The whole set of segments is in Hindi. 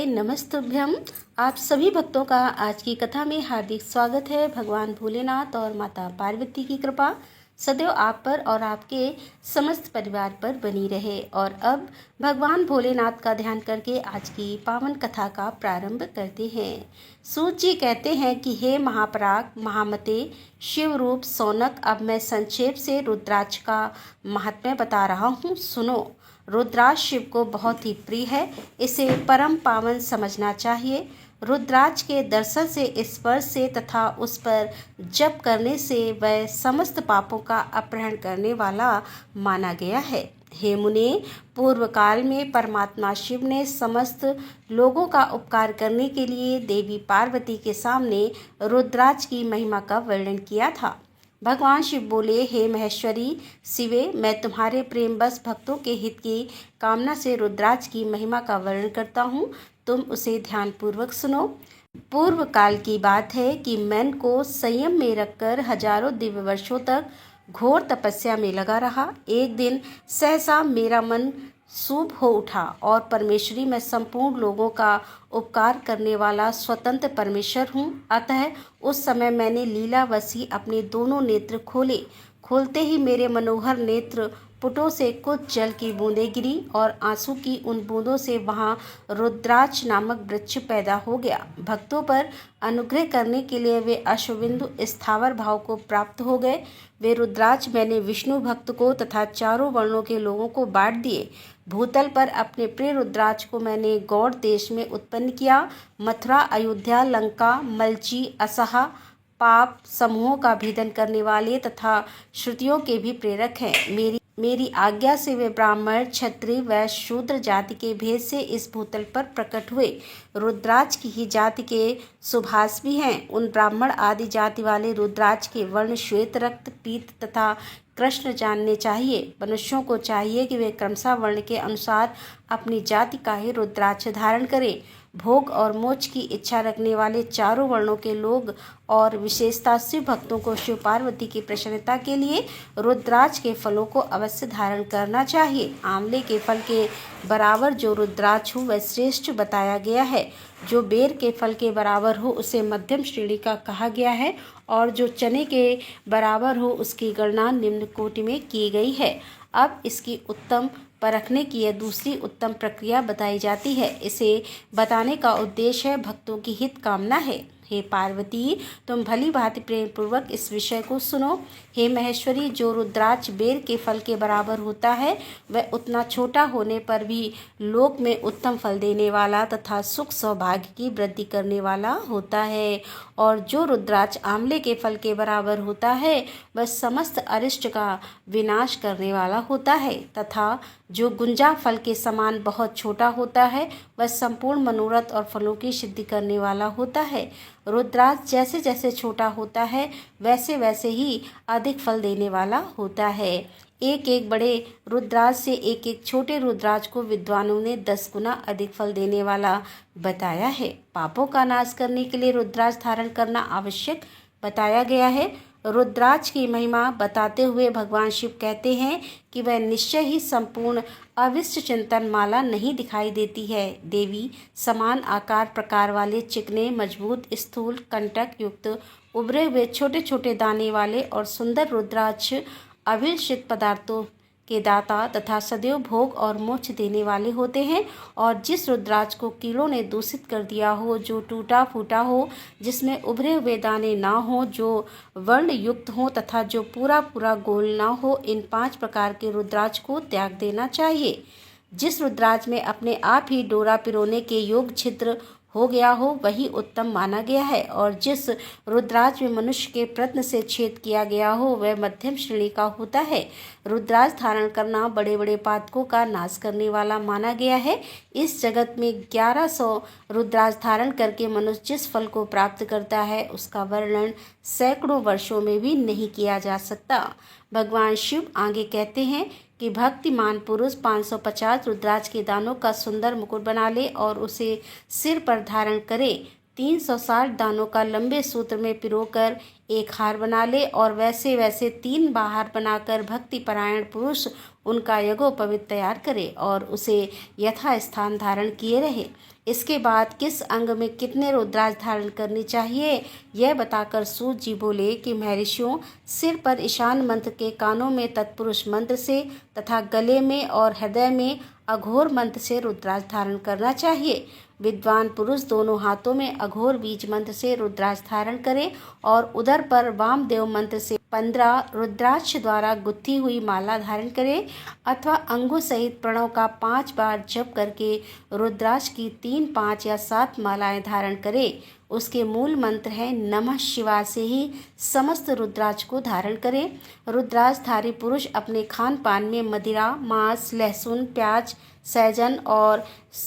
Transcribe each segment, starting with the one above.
नमस्तुभ्यम। आप सभी भक्तों का आज की कथा में हार्दिक स्वागत है। भगवान भोलेनाथ और माता पार्वती की कृपा सदैव आप पर और आपके समस्त परिवार पर बनी रहे। और अब भगवान भोलेनाथ का ध्यान करके आज की पावन कथा का प्रारंभ करते हैं। सूत जी कहते हैं कि हे महापराग महामते शिव रूप सौनक, अब मैं संक्षेप से रुद्राक्ष का महात्म्य बता रहा हूँ, सुनो। रुद्राक्ष शिव को बहुत ही प्रिय है, इसे परम पावन समझना चाहिए। रुद्राक्ष के दर्शन से, स्पर्श से तथा उस पर जप करने से वह समस्त पापों का अपहरण करने वाला माना गया है। हे मुने, पूर्व काल में परमात्मा शिव ने समस्त लोगों का उपकार करने के लिए देवी पार्वती के सामने रुद्राक्ष की महिमा का वर्णन किया था। भगवान शिव बोले, हे महेश्वरी शिवे, मैं तुम्हारे प्रेम बस भक्तों के हित की कामना से रुद्राक्ष की महिमा का वर्णन करता हूँ, तुम उसे ध्यान पूर्वक सुनो। पूर्व काल की बात है कि मन को संयम में रखकर हजारों दिव्य वर्षों तक घोर तपस्या में लगा रहा। एक दिन सहसा मेरा मन शुभ हो उठा और परमेश्वरी, मैं संपूर्ण लोगों का उपकार करने वाला स्वतंत्र परमेश्वर हूँ। अतः उस समय मैंने लीलावशी अपने दोनों नेत्र खोले। खोलते ही मेरे मनोहर नेत्र पुटों से कुछ जल की बूंदें गिरी और आंसू की उन बूंदों से वहाँ रुद्राक्ष नामक वृक्ष पैदा हो गया। भक्तों पर अनुग्रह करने के लिए वे अश्वबिंदु स्थावर भाव को प्राप्त हो गए। वे रुद्राक्ष मैंने विष्णु भक्त को तथा चारों वर्णों के लोगों को बांट दिए। भूतल पर अपने प्रिय रुद्राक्ष को मैंने गौड़ देश में उत्पन्न किया। मथुरा, अयोध्या, लंका, मलची, असहा पाप समूहों का भेदन करने वाले तथा श्रुतियों के भी प्रेरक हैं। मेरी आज्ञा से वे ब्राह्मण, क्षत्रिय, वैश्य, शूद्र जाति के भेद से इस भूतल पर प्रकट हुए। रुद्राक्ष की ही जाति के सुभाष भी हैं। उन ब्राह्मण आदि जाति वाले रुद्राक्ष के वर्ण श्वेत, रक्त, पीत तथा कृष्ण जानने चाहिए। मनुष्यों को चाहिए कि वे क्रमशः वर्ण के अनुसार अपनी जाति का ही रुद्राक्ष धारण करें। भोग और मोक्ष की इच्छा रखने वाले चारों वर्णों के लोग और विशेषता शिव भक्तों को शिव पार्वती की प्रसन्नता के लिए रुद्राक्ष के फलों को अवश्य धारण करना चाहिए। आंवले के फल के बराबर जो रुद्राक्ष हो वह श्रेष्ठ बताया गया है। जो बेर के फल के बराबर हो उसे मध्यम श्रेणी का कहा गया है, और जो चने के बराबर हो उसकी गणना निम्न कोटि में की गई है। अब इसकी उत्तम परखने की यह दूसरी उत्तम प्रक्रिया बताई जाती है। इसे बताने का उद्देश्य है भक्तों की हित कामना है। हे पार्वती, तुम भली भांति प्रेम पूर्वक इस विषय को सुनो। हे महेश्वरी, जो रुद्राक्ष बेर के फल के बराबर होता है वह उतना छोटा होने पर भी लोक में उत्तम फल देने वाला तथा सुख सौभाग्य की वृद्धि करने वाला होता है। और जो रुद्राक्ष आंवले के फल के बराबर होता है वह समस्त अरिष्ट का विनाश करने वाला होता है, तथा जो गुंजा फल के समान बहुत छोटा होता है वह संपूर्ण मनोरथ और फलों की सिद्धि करने वाला होता है। रुद्राक्ष जैसे जैसे छोटा होता है वैसे वैसे ही अधिक फल देने वाला होता है। एक एक बड़े रुद्राक्ष से एक एक छोटे रुद्राक्ष को विद्वानों ने 10 गुना अधिक फल देने वाला बताया है। पापों का नाश करने के लिए रुद्राक्ष धारण करना आवश्यक बताया गया है। रुद्राक्ष की महिमा बताते हुए भगवान शिव कहते हैं कि वह निश्चय ही संपूर्ण अविष्ट चिंतन माला नहीं दिखाई देती है। देवी समान आकार प्रकार वाले चिकने, मजबूत, स्थूल, कंटक युक्त, उभरे हुए छोटे छोटे दाने वाले और सुंदर रुद्राक्ष अभिलषित पदार्थों के दाता तथा सदैव भोग और मोक्ष देने वाले होते हैं। और जिस रुद्राक्ष को कीड़ों ने दूषित कर दिया हो, जो टूटा फूटा हो, जिसमें उभरे हुए दाने ना हो, जो वर्ण युक्त हो तथा जो पूरा पूरा गोल ना हो, इन 5 प्रकार के रुद्राक्ष को त्याग देना चाहिए। जिस रुद्राक्ष में अपने आप ही डोरा पिरोने के योग छिद्र हो गया हो वही उत्तम माना गया है। और जिस रुद्राक्ष में मनुष्य के प्रत्न से छेद किया गया हो वह मध्यम श्रेणी का होता है। रुद्राक्ष धारण करना बड़े बड़े पातकों का नाश करने वाला माना गया है। इस जगत में 1100 रुद्राक्ष धारण करके मनुष्य जिस फल को प्राप्त करता है उसका वर्णन सैकड़ों वर्षों में भी नहीं किया जा सकता। भगवान शिव आगे कहते हैं कि भक्तिमान पुरुष 550 रुद्राक्ष के दानों का सुंदर मुकुट बना ले और उसे सिर पर धारण करे। 360 दानों का लंबे सूत्र में पिरोकर एक हार बना ले और वैसे वैसे 3 बाहर बनाकर भक्ति परायण पुरुष उनका यज्ञोपवीत तैयार करे और उसे यथास्थान धारण किए रहे। इसके बाद किस अंग में कितने रुद्राक्ष धारण करनी चाहिए यह बताकर सूत जी बोले कि महर्षियों, सिर पर ईशान मंत्र के कानों में तत्पुरुष मंत्र से तथा गले में और हृदय में अघोर मंत्र से रुद्राक्ष धारण करना चाहिए। विद्वान पुरुष दोनों हाथों में अघोर बीज मंत्र से रुद्राक्ष धारण करें और उदर पर वामदेव मंत्र से 15 रुद्राक्ष द्वारा गुत्थी हुई माला धारण करें अथवा अंगों सहित प्रणव का 5 बार जप करके रुद्राक्ष की 3, 5 या 7 मालाएं धारण करें। उसके मूल मंत्र है नमः शिवाय से ही समस्त रुद्राक्ष को धारण करें। रुद्राक्षधारी पुरुष अपने खान पान में मदिरा, मांस, लहसुन, प्याज, सहजन और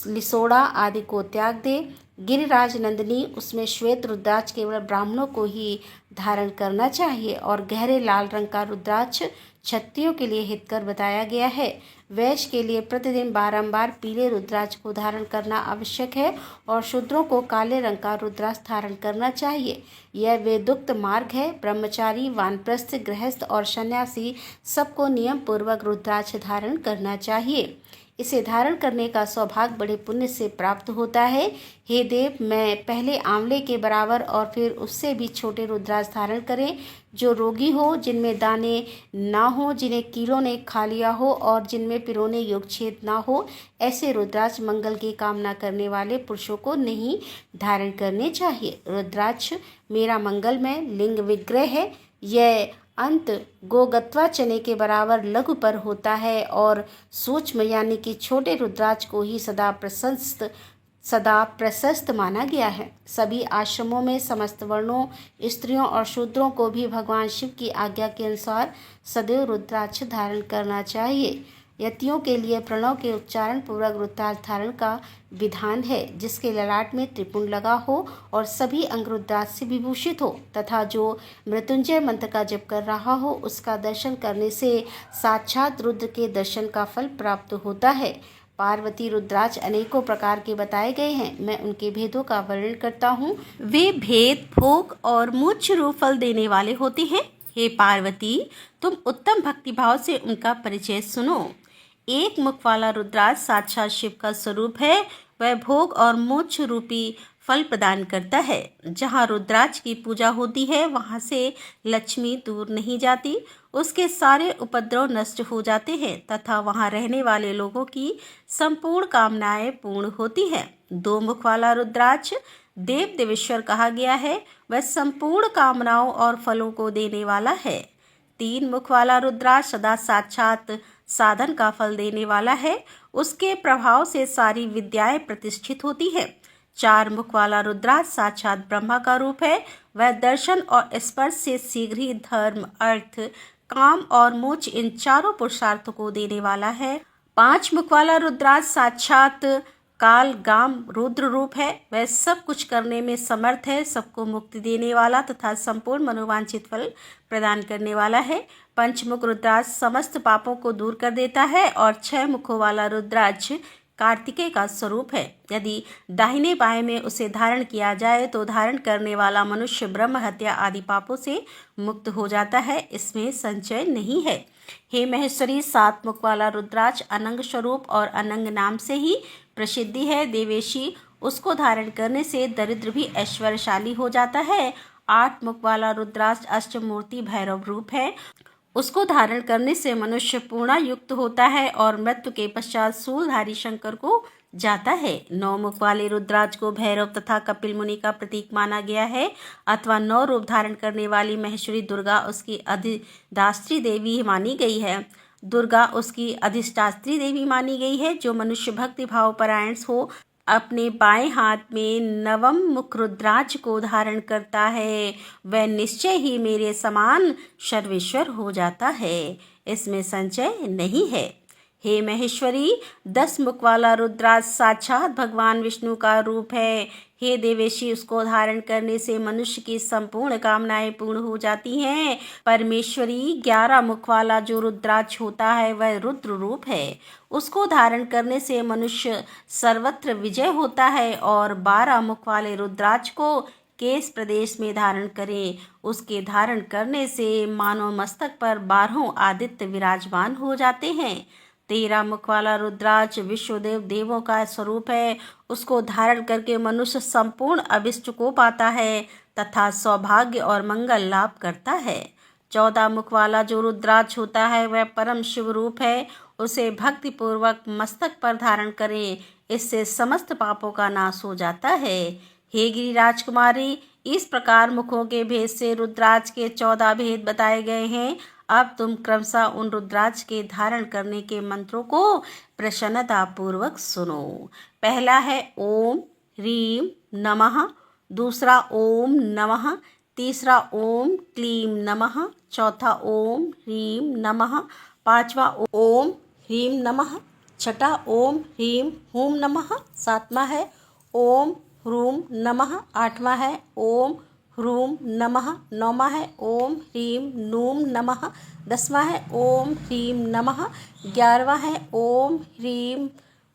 लिसोड़ा आदि को त्याग दे। गिरिराज नंदिनी उसमें श्वेत रुद्राक्ष केवल ब्राह्मणों को ही धारण करना चाहिए और गहरे लाल रंग का रुद्राक्ष क्षत्रियों के लिए हितकर बताया गया है। वैश्य के लिए प्रतिदिन बारंबार पीले रुद्राक्ष को धारण करना आवश्यक है और शूद्रों को काले रंग का रुद्राक्ष धारण करना चाहिए। यह वेदोक्त मार्ग है। ब्रह्मचारी, वानप्रस्थ, गृहस्थ और सन्यासी सबको नियम पूर्वक रुद्राक्ष धारण करना चाहिए। इसे धारण करने का सौभाग्य बड़े पुण्य से प्राप्त होता है। हे देव, मैं पहले आंवले के बराबर और फिर उससे भी छोटे रुद्राक्ष धारण करें, जो रोगी हो, जिनमें दाने ना हो, जिन्हें कीड़ों ने खा लिया हो और जिनमें पिरोने योग्य छेद ना हो। ऐसे रुद्राक्ष मंगल की कामना करने वाले पुरुषों को नहीं धारण करने चाहिए। रुद्राक्ष मेरा मंगलमय लिंग विग्रह है। यह अंत गोगत्वा चने के बराबर लघु पर होता है और सूक्ष्म यानी कि छोटे रुद्राक्ष को ही सदा प्रशस्त माना गया है। सभी आश्रमों में समस्त वर्णों, स्त्रियों और शूद्रों को भी भगवान शिव की आज्ञा के अनुसार सदैव रुद्राक्ष धारण करना चाहिए। यतियों के लिए प्रणव के उच्चारण पूर्वक रुद्राक्ष धारण का विधान है, जिसके ललाट में त्रिपुंड लगा हो और सभी अंग रुद्राक्ष से विभूषित हो तथा जो मृत्युंजय मंत्र का जप कर रहा हो, उसका दर्शन करने से साक्षात रुद्र के दर्शन का फल प्राप्त होता है। पार्वती रुद्राक्ष अनेकों प्रकार के बताए गए हैं। मैं उनके भेदों का वर्णन करता हूँ। वे भेद भोग और मोक्ष रूप फल देने वाले होते हैं। हे पार्वती, तुम उत्तम भक्तिभाव से उनका परिचय सुनो। एक मुख वाला रुद्राक्ष साक्षात शिव का स्वरूप है। वह भोग और मोक्ष रूपी फल प्रदान करता है। जहाँ रुद्राक्ष की पूजा होती है, वहाँ से लक्ष्मी दूर नहीं जाती। उसके सारे उपद्रव नष्ट हो जाते हैं तथा वहाँ रहने वाले लोगों की संपूर्ण कामनाएं पूर्ण होती हैं। 2 मुख वाला रुद्राक्ष देव देवेश्वर कहा गया है। वह संपूर्ण कामनाओं और फलों को देने वाला है। 3 मुख वाला रुद्राक्ष सदा साक्षात साधन का फल देने वाला है। उसके प्रभाव से सारी विद्याएं प्रतिष्ठित होती है। 4 मुख वाला रुद्राक्ष साक्षात ब्रह्मा का रूप है। वह दर्शन और स्पर्श से शीघ्र ही धर्म, अर्थ, काम और मोक्ष इन चारों पुरुषार्थों को देने वाला है। 5 मुख वाला रुद्राक्ष साक्षात काल गाम रुद्र रूप है। वह सब कुछ करने में समर्थ है, सबको मुक्ति देने वाला तथा संपूर्ण मनोवांछित फल प्रदान करने वाला है। पंचमुख रुद्राक्ष समस्त पापों को दूर कर देता है और 6 मुखों वाला रुद्राक्ष कार्तिकेय का स्वरूप है। यदि दाहिने बाएं में उसे धारण किया जाए तो धारण करने वाला मनुष्य ब्रह्म हत्या आदि पापों से मुक्त हो जाता है। इसमें संचय नहीं है। हे महेश्वरी, 7 मुख वाला रुद्राक्ष अनंग स्वरूप और अनंग नाम से ही प्रसिद्धि है। देवेशी, उसको धारण करने से दरिद्र भी ऐश्वर्यशाली हो जाता है। 8 मुख वाला रुद्राक्ष अष्टमूर्ति भैरव रूप है। उसको धारण करने से मनुष्य पूर्णायुक्त होता है और मृत्यु के पश्चात शूलधारी शंकर को जाता है। 9 मुख वाले रुद्राक्ष को भैरव तथा कपिल मुनि का प्रतीक माना गया है अथवा 9 रूप धारण करने वाली महेश्वरी दुर्गा उसकी अधिष्ठात्री देवी मानी गई है। दुर्गा उसकी अधिष्ठात्री देवी मानी गई है। जो मनुष्य भक्ति भाव परायण हो, अपने बाएं हाथ में 9 मुख रुद्राक्ष को धारण करता है, वह निश्चय ही मेरे समान सर्वेश्वर हो जाता है। इसमें संचय नहीं है। हे महेश्वरी, 10 मुख वाला रुद्राक्ष साक्षात भगवान विष्णु का रूप है। हे देवेशी, उसको धारण करने से मनुष्य की संपूर्ण कामनाएं पूर्ण हो जाती हैं। परमेश्वरी, 11 मुख वाला जो रुद्राक्ष होता है वह रुद्र रूप है। उसको धारण करने से मनुष्य सर्वत्र विजय होता है और 12 मुख वाले रुद्राक्ष को केश प्रदेश में धारण करें। उसके धारण करने से मानव मस्तक पर 12 आदित्य विराजमान हो जाते हैं। 13 मुख वाला रुद्राक्ष विश्वदेव देवों का स्वरूप है। उसको धारण करके मनुष्य संपूर्ण अभिष्ट को पाता है तथा सौभाग्य और मंगल लाभ करता है। 14 मुख वाला जो रुद्राक्ष होता है वह परम शिव रूप है। उसे भक्ति पूर्वक मस्तक पर धारण करें, इससे समस्त पापों का नाश हो जाता है। हे गिरिराज कुमारी, इस प्रकार मुखों के भेद से रुद्राक्ष के 14 भेद बताए गए हैं। अब तुम क्रमशः उन रुद्राक्ष के धारण करने के मंत्रों को प्रसन्नता पूर्वक सुनो। पहला है ओम ह्रीम नमः, दूसरा ओम नमः, तीसरा ओम क्लीम नमः, चौथा ओम ह्रीम नमः, पांचवा ओम ह्रीम नमः, छठा ओम ह्रीम हूम नमः, सातवां है ओम ह्रूम नमः, आठवां है ओम ह्रूम नमः, नौवां है ओम ह्रीम नूम नमः, 10वां है ओम ह्रीम नमः, 11वां है ओम ह्रीम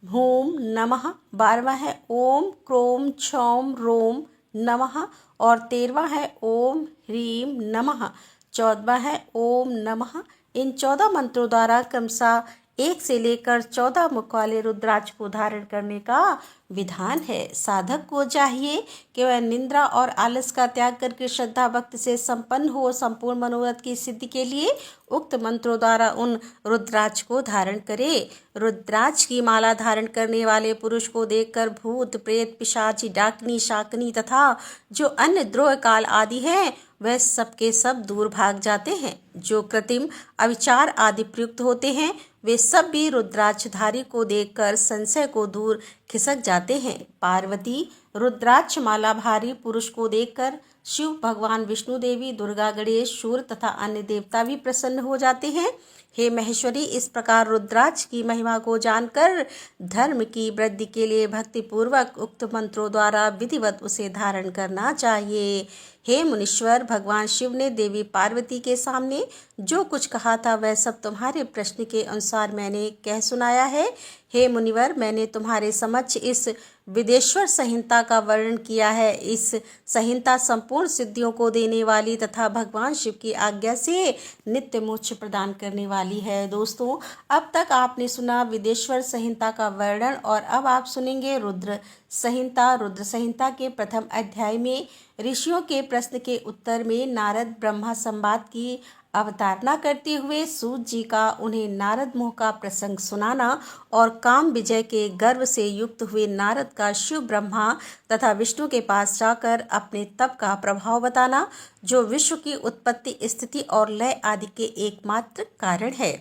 भूम नमः, 12वां है ओम क्रोम क्षौम रोम नमः और 13वां है ओम ह्रीम नमः, 14वां है ओम नमः। इन 14 मंत्रों द्वारा क्रमशः 1 से लेकर 14 मुख वाले रुद्राक्ष को धारण करने का विधान है। साधक को चाहिए कि वह निंद्रा और आलस का त्याग करके श्रद्धा भक्ति से संपन्न हो संपूर्ण मनोरथ की सिद्धि के लिए उक्त मंत्रों द्वारा उन रुद्राक्ष को धारण करे। रुद्राक्ष की माला धारण करने वाले पुरुष को देखकर भूत प्रेत पिशाची डाकनी शाकनी तथा जो अन्य द्रोह काल आदि हैं वह सबके सब दूर भाग जाते हैं। जो कृत्रिम अविचार आदि प्रयुक्त होते हैं वे सब भी रुद्राक्षधारी को देखकर संशय को दूर खिसक जाते हैं। पार्वती रुद्राक्ष माला भारी पुरुष को देखकर शिव भगवान विष्णु देवी दुर्गा गणेश सूर्य तथा अन्य देवता भी प्रसन्न हो जाते हैं। हे महेश्वरी, इस प्रकार रुद्राक्ष की महिमा को जानकर धर्म की वृद्धि के लिए भक्ति पूर्वक उक्त मंत्रों द्वारा विधिवत उसे धारण करना चाहिए। हे मुनीश्वर, भगवान शिव ने देवी पार्वती के सामने जो कुछ कहा था वह सब तुम्हारे प्रश्न के अनुसार मैंने कह सुनाया है। हे मुनिवर, मैंने तुम्हारे समक्ष इस विदेश्वर संहिता का वर्णन किया है। इस संहिता संपूर्ण सिद्धियों को देने वाली तथा भगवान शिव की आज्ञा से नित्य मोक्ष प्रदान करने वाली है। दोस्तों, अब तक आपने सुना विदेश्वर संहिता का वर्णन और अब आप सुनेंगे रुद्र संहिता। रुद्र संहिता के प्रथम अध्याय में ऋषियों के प्रश्न के उत्तर में नारद ब्रह्मा संवाद की अवतारणा करते हुए सूत जी का उन्हें नारद मोह का प्रसंग सुनाना और काम विजय के गर्व से युक्त हुए नारद का शिव ब्रह्मा तथा विष्णु के पास जाकर अपने तप का प्रभाव बताना जो विश्व की उत्पत्ति स्थिति और लय आदि के एकमात्र कारण है।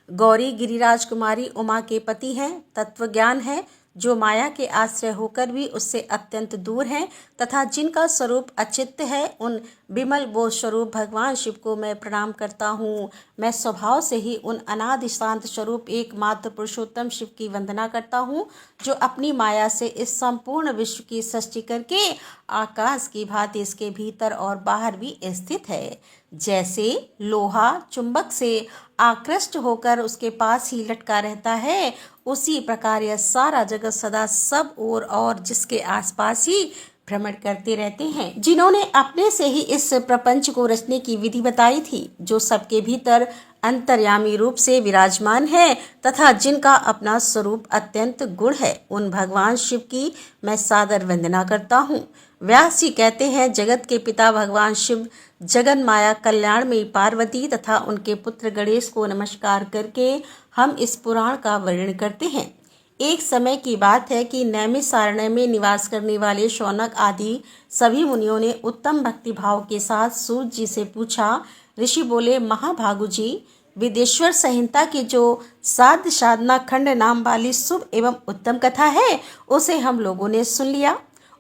गौरी गिरिराज कुमारी उमा के पति हैं, तत्वज्ञान है, जो माया के आश्रय होकर भी उससे अत्यंत दूर हैं तथा जिनका स्वरूप अचित्त है, उन विमल बोध स्वरूप भगवान शिव को मैं प्रणाम करता हूँ। मैं स्वभाव से ही उन अनादि शांत स्वरूप एकमात्र पुरुषोत्तम शिव की वंदना करता हूँ जो अपनी माया से इस संपूर्ण विश्व की सृष्टि करके आकाश की भांति इसके भीतर और बाहर भी स्थित है। जैसे लोहा चुंबक से आकृष्ट होकर उसके पास ही लटका रहता है, उसी प्रकार यह सारा जगत सदा सब ओर और जिसके आसपास ही भ्रमण करते रहते हैं। जिन्होंने अपने से ही इस प्रपंच को रचने की विधि बताई थी, जो सबके भीतर अंतर्यामी रूप से विराजमान है तथा जिनका अपना स्वरूप अत्यंत गुण है, उन भगवान शिव की मैं सादर वंदना करता हूँ। व्यास जी कहते हैं, जगत के पिता भगवान शिव जगन माया कल्याण में पार्वती तथा उनके पुत्र गणेश को नमस्कार करके हम इस पुराण का वर्णन करते हैं। एक समय की बात है कि नैमिषारण्य में निवास करने वाले शौनक आदि सभी मुनियों ने उत्तम भक्ति भाव के साथ सूत जी से पूछा। ऋषि बोले, महाभागु जी, विदेश्वर संहिता की जो साध्य साधना खंड नाम वाली शुभ एवं उत्तम कथा है उसे हम लोगों ने सुन लिया।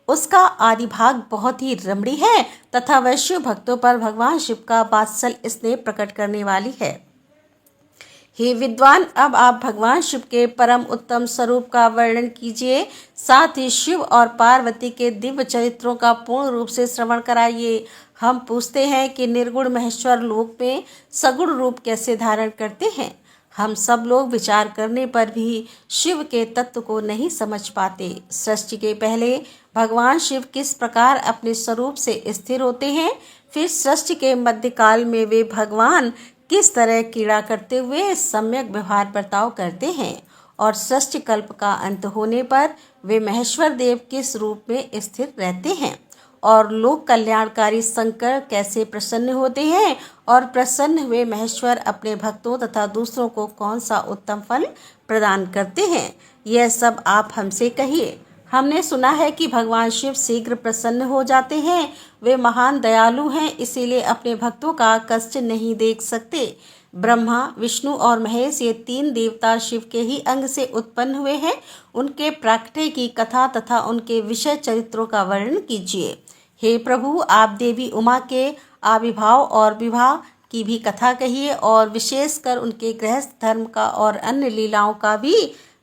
उसका आदि भाग बहुत ही रमणीय है तथा वह शिव भक्तों पर भगवान शिव का वात्सल्य स्नेह प्रकट करने वाली है। हे विद्वान, अब आप भगवान शिव के परम उत्तम स्वरूप का वर्णन कीजिए, साथ ही शिव और पार्वती के दिव्य चरित्रों का पूर्ण रूप से श्रवण कराइए। हम पूछते हैं कि निर्गुण महेश्वर लोक में सगुण रूप कैसे धारण करते हैं। हम सब लोग विचार करने पर भी शिव के तत्व को नहीं समझ पाते। सृष्टि के पहले भगवान शिव किस प्रकार अपने स्वरूप से स्थिर होते हैं, फिर सृष्टि के मध्यकाल में वे भगवान किस तरह क्रीड़ा करते हुए सम्यक व्यवहार बर्ताव करते हैं और षष्ठ कल्प का अंत होने पर वे महेश्वर देव किस रूप में स्थिर रहते हैं और लोक कल्याणकारी शंकर कैसे प्रसन्न होते हैं और प्रसन्न हुए महेश्वर अपने भक्तों तथा दूसरों को कौन सा उत्तम फल प्रदान करते हैं, यह सब आप हमसे कहिए। हमने सुना है कि भगवान शिव शीघ्र प्रसन्न हो जाते हैं। वे महान दयालु हैं, इसीलिए अपने भक्तों का कष्ट नहीं देख सकते। ब्रह्मा, विष्णु और महेश ये तीन देवता शिव के ही अंग से उत्पन्न हुए हैं। उनके प्राकट्य की कथा तथा उनके विषय चरित्रों का वर्णन कीजिए। हे प्रभु, आप देवी उमा के आविर्भाव और विवाह की भी कथा कहिए और विशेषकर उनके गृहस्थ धर्म का और अन्य लीलाओं का भी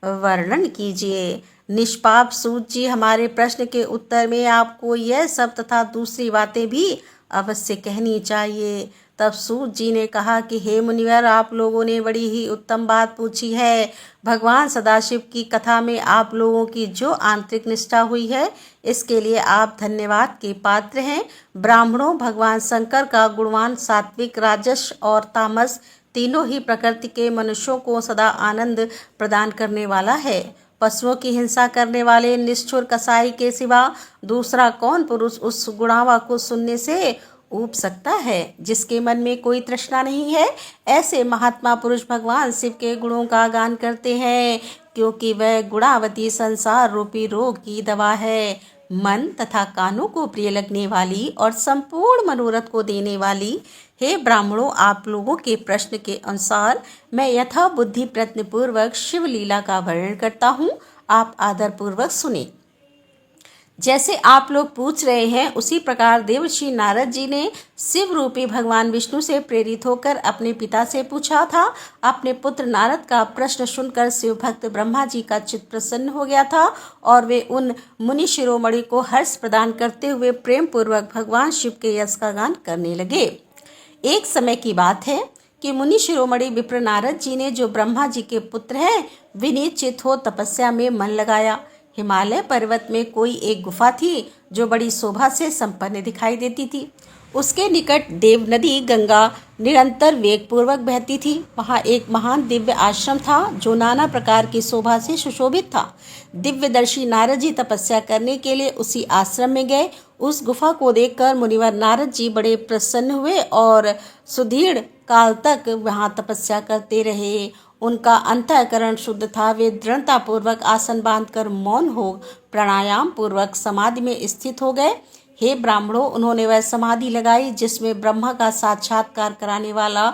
वर्णन कीजिए। निष्पाप सूत जी, हमारे प्रश्न के उत्तर में आपको यह सब तथा दूसरी बातें भी अवश्य कहनी चाहिए। तब सूत जी ने कहा कि हे मुनिवर, आप लोगों ने बड़ी ही उत्तम बात पूछी है। भगवान सदाशिव की कथा में आप लोगों की जो आंतरिक निष्ठा हुई है, इसके लिए आप धन्यवाद के पात्र हैं। ब्राह्मणों, भगवान शंकर का गुणवान सात्विक, राजस और तामस तीनों ही प्रकृति के मनुष्यों को सदा आनंद प्रदान करने वाला है। पशुओं की हिंसा करने वाले निष्ठुर कसाई के सिवा दूसरा कौन पुरुष उस गुणावा को सुनने से ऊब सकता है जिसके मन में कोई तृष्णा नहीं है। ऐसे महात्मा पुरुष भगवान शिव के गुणों का गान करते हैं, क्योंकि वह गुणावती संसार रूपी रोग की दवा है। मन तथा कानों को प्रिय लगने वाली और संपूर्ण मनोरथ को देने वाली हे ब्राह्मणों, आप लोगों के प्रश्न के अनुसार मैं यथा बुद्धि प्रयत्न पूर्वक शिव लीला का वर्णन करता हूँ। आप आदर पूर्वक सुने। जैसे आप लोग पूछ रहे हैं, उसी प्रकार देवर्षि नारद जी ने शिव रूपी भगवान विष्णु से प्रेरित होकर अपने पिता से पूछा था। अपने पुत्र नारद का प्रश्न सुनकर शिव भक्त ब्रह्मा जी का चित्त प्रसन्न हो गया था और वे उन मुनि शिरोमणि को हर्ष प्रदान करते हुए प्रेम पूर्वक भगवान शिव के यश का गान करने लगे। एक समय की बात है कि मुनि शिरोमणि विप्र नारद जी ने, जो ब्रह्मा जी के पुत्र हैं, विनीत चित्त हो तपस्या में मन लगाया। हिमालय पर्वत में कोई एक गुफा थी जो बड़ी शोभा से संपन्न दिखाई देती थी। उसके निकट देव नदी गंगा निरंतर वेग पूर्वक बहती थी। वहाँ एक महान दिव्य आश्रम था जो नाना प्रकार की शोभा से सुशोभित था। दिव्यदर्शी नारद जी तपस्या करने के लिए उसी आश्रम में गए। उस गुफा को देखकर मुनिवर नारद जी बड़े प्रसन्न हुए और सुदीर्घ काल तक वहाँ तपस्या करते रहे। उनका अंतःकरण शुद्ध था। वे दृढ़ता पूर्वक आसन बांधकर मौन हो प्राणायाम पूर्वक समाधि में स्थित हो गए। हे ब्राह्मणों, उन्होंने वह समाधि लगाई जिसमें ब्रह्मा का साक्षात्कार कराने वाला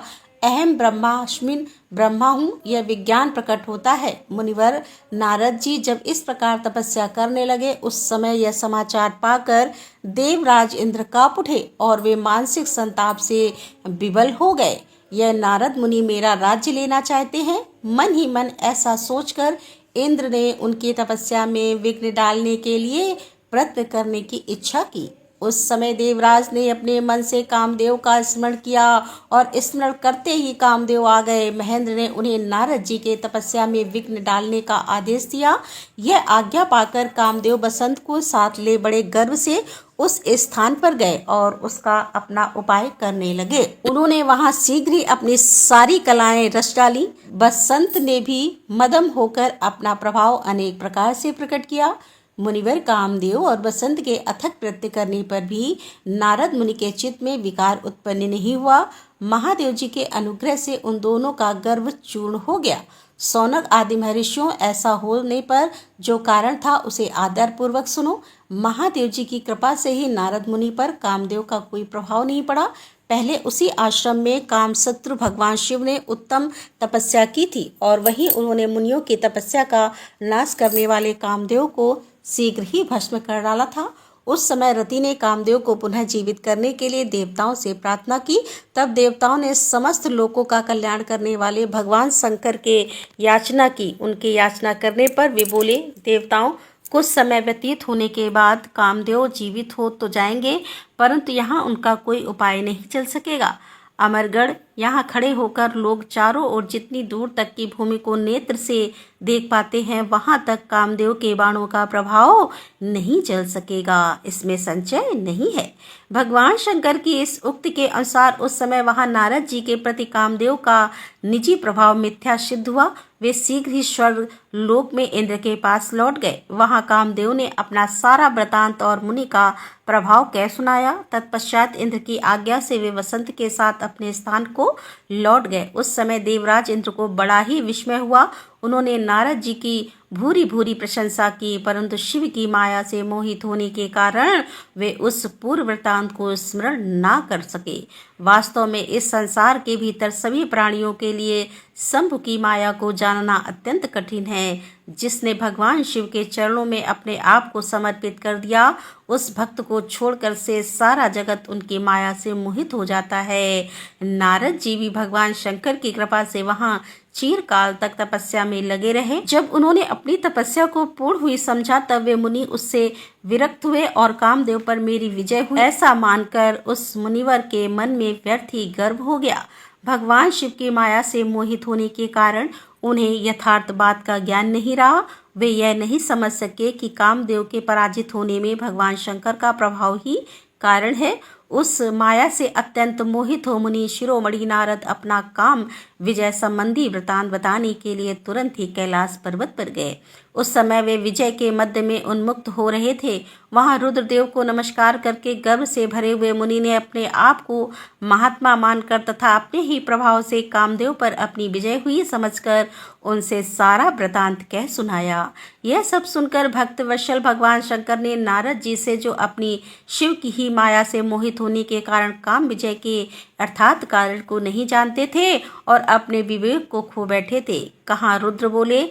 अहम ब्रह्मास्मिन ब्रह्मा हूँ यह विज्ञान प्रकट होता है। मुनिवर नारद जी जब इस प्रकार तपस्या करने लगे, उस समय यह समाचार पाकर देवराज इंद्र काँप उठे और वे मानसिक संताप से विवल हो गए। यह नारद मुनि मेरा राज्य लेना चाहते हैं। मन ही मन ऐसा सोचकर इंद्र ने उनकी तपस्या में विघ्न डालने के लिए प्रयत्न करने की इच्छा की। उस समय देवराज ने अपने मन से कामदेव का स्मरण किया और स्मरण करते ही कामदेव आ गए। महेंद्र ने उन्हें नारद जी के तपस्या में विघ्न डालने का आदेश दिया। यह आज्ञा पाकर कामदेव बसंत को साथ ले बड़े गर्व से उस स्थान पर गए और उसका अपना उपाय करने लगे। उन्होंने वहां शीघ्र ही अपनी सारी कलाएं रच डाली। बसंत ने भी मदम होकर अपना प्रभाव अनेक प्रकार से प्रकट किया। मुनिवर कामदेव और बसंत के अथक प्रयत्न करने पर भी नारद मुनि के चित्त में विकार उत्पन्न नहीं हुआ। महादेव जी के अनुग्रह से उन दोनों का गर्व चूर्ण हो गया। सौनक आदि महर्षियों, ऐसा होने पर जो कारण था उसे आदर पूर्वक सुनो। महादेव जी की कृपा से ही नारद मुनि पर कामदेव का कोई प्रभाव नहीं पड़ा। पहले उसी आश्रम में कामशत्रु भगवान शिव ने उत्तम तपस्या की थी और वहीं उन्होंने मुनियों की तपस्या का नाश करने वाले कामदेव को शीघ्र ही भस्म कर डाला था। उस समय रति ने कामदेव को पुनः जीवित करने के लिए देवताओं से प्रार्थना की। तब देवताओं ने समस्त लोकों का कल्याण करने वाले भगवान शंकर के याचना की। उनकी याचना करने पर वे बोले, देवताओं, कुछ समय व्यतीत होने के बाद कामदेव जीवित हो तो जाएंगे, परंतु यहाँ उनका कोई उपाय नहीं चल सकेगा। अमरगढ़ यहाँ खड़े होकर लोग चारों ओर जितनी दूर तक की भूमि को नेत्र से देख पाते हैं वहाँ तक कामदेव के बाणों का प्रभाव नहीं चल सकेगा, इसमें संशय नहीं है। भगवान शंकर की इस उक्ति के अनुसार उस समय वहाँ नारद जी के प्रति कामदेव का निजी प्रभाव मिथ्या सिद्ध हुआ। वे शीघ्र ही स्वर्ग लोक में इंद्र के पास लौट गए। वहां कामदेव ने अपना सारा वृतांत और मुनि का प्रभाव कह सुनाया। तत्पश्चात इंद्र की आज्ञा से वे वसंत के साथ अपने स्थान को लौट गए। उस समय देवराज इंद्र को बड़ा ही विस्मय हुआ। उन्होंने नारद जी की भूरी भूरी प्रशंसा की, परंतु शिव की माया से मोहित होने के कारण वे उस पूर्व वृतांत को स्मरण ना कर सके। वास्तव में इस संसार के भीतर सभी प्राणियों के लिए शंभु की माया को जानना अत्यंत कठिन है। जिसने भगवान शिव के चरणों में अपने आप को समर्पित कर दिया, उस भक्त को छोड़कर से सारा जगत उनकी माया से मोहित हो जाता है। नारद जी भी भगवान शंकर की कृपा से वहाँ चिरकाल तक तपस्या में लगे रहे। जब उन्होंने अपनी तपस्या को पूर्ण हुई समझा, तब वे मुनि उससे विरक्त हुए और कामदेव पर मेरी विजय हुई ऐसा मानकर उस मुनिवर के मन में व्यर्थ ही गर्व हो गया। भगवान शिव की माया से मोहित होने के कारण उन्हें यथार्थ बात का ज्ञान नहीं रहा। वे यह नहीं समझ सके कि कामदेव के पराजित होने में भगवान शंकर का प्रभाव ही कारण है। उस माया से अत्यंत मोहित हो मुनि शिरोमणि नारद अपना काम विजय संबंधी वृतांत बताने के लिए तुरंत ही कैलाश पर्वत पर गए। उस समय वे विजय के मध्य में उन्मुक्त हो रहे थे। वहां रुद्रदेव को नमस्कार करके गर्व से भरे हुए मुनि ने अपने आप को महात्मा मानकर तथा अपने ही प्रभाव से कामदेव पर अपनी विजय हुई समझकर उनसे सारा वृतांत कह सुनाया। यह सब सुनकर भक्त वत्सल भगवान शंकर ने नारद जी से, जो अपनी शिव की ही माया से मोहित होने के कारण काम विजय के अर्थात कारण को नहीं जानते थे और अपने विवेक को खो बैठे थे, कहा। रुद्र बोले,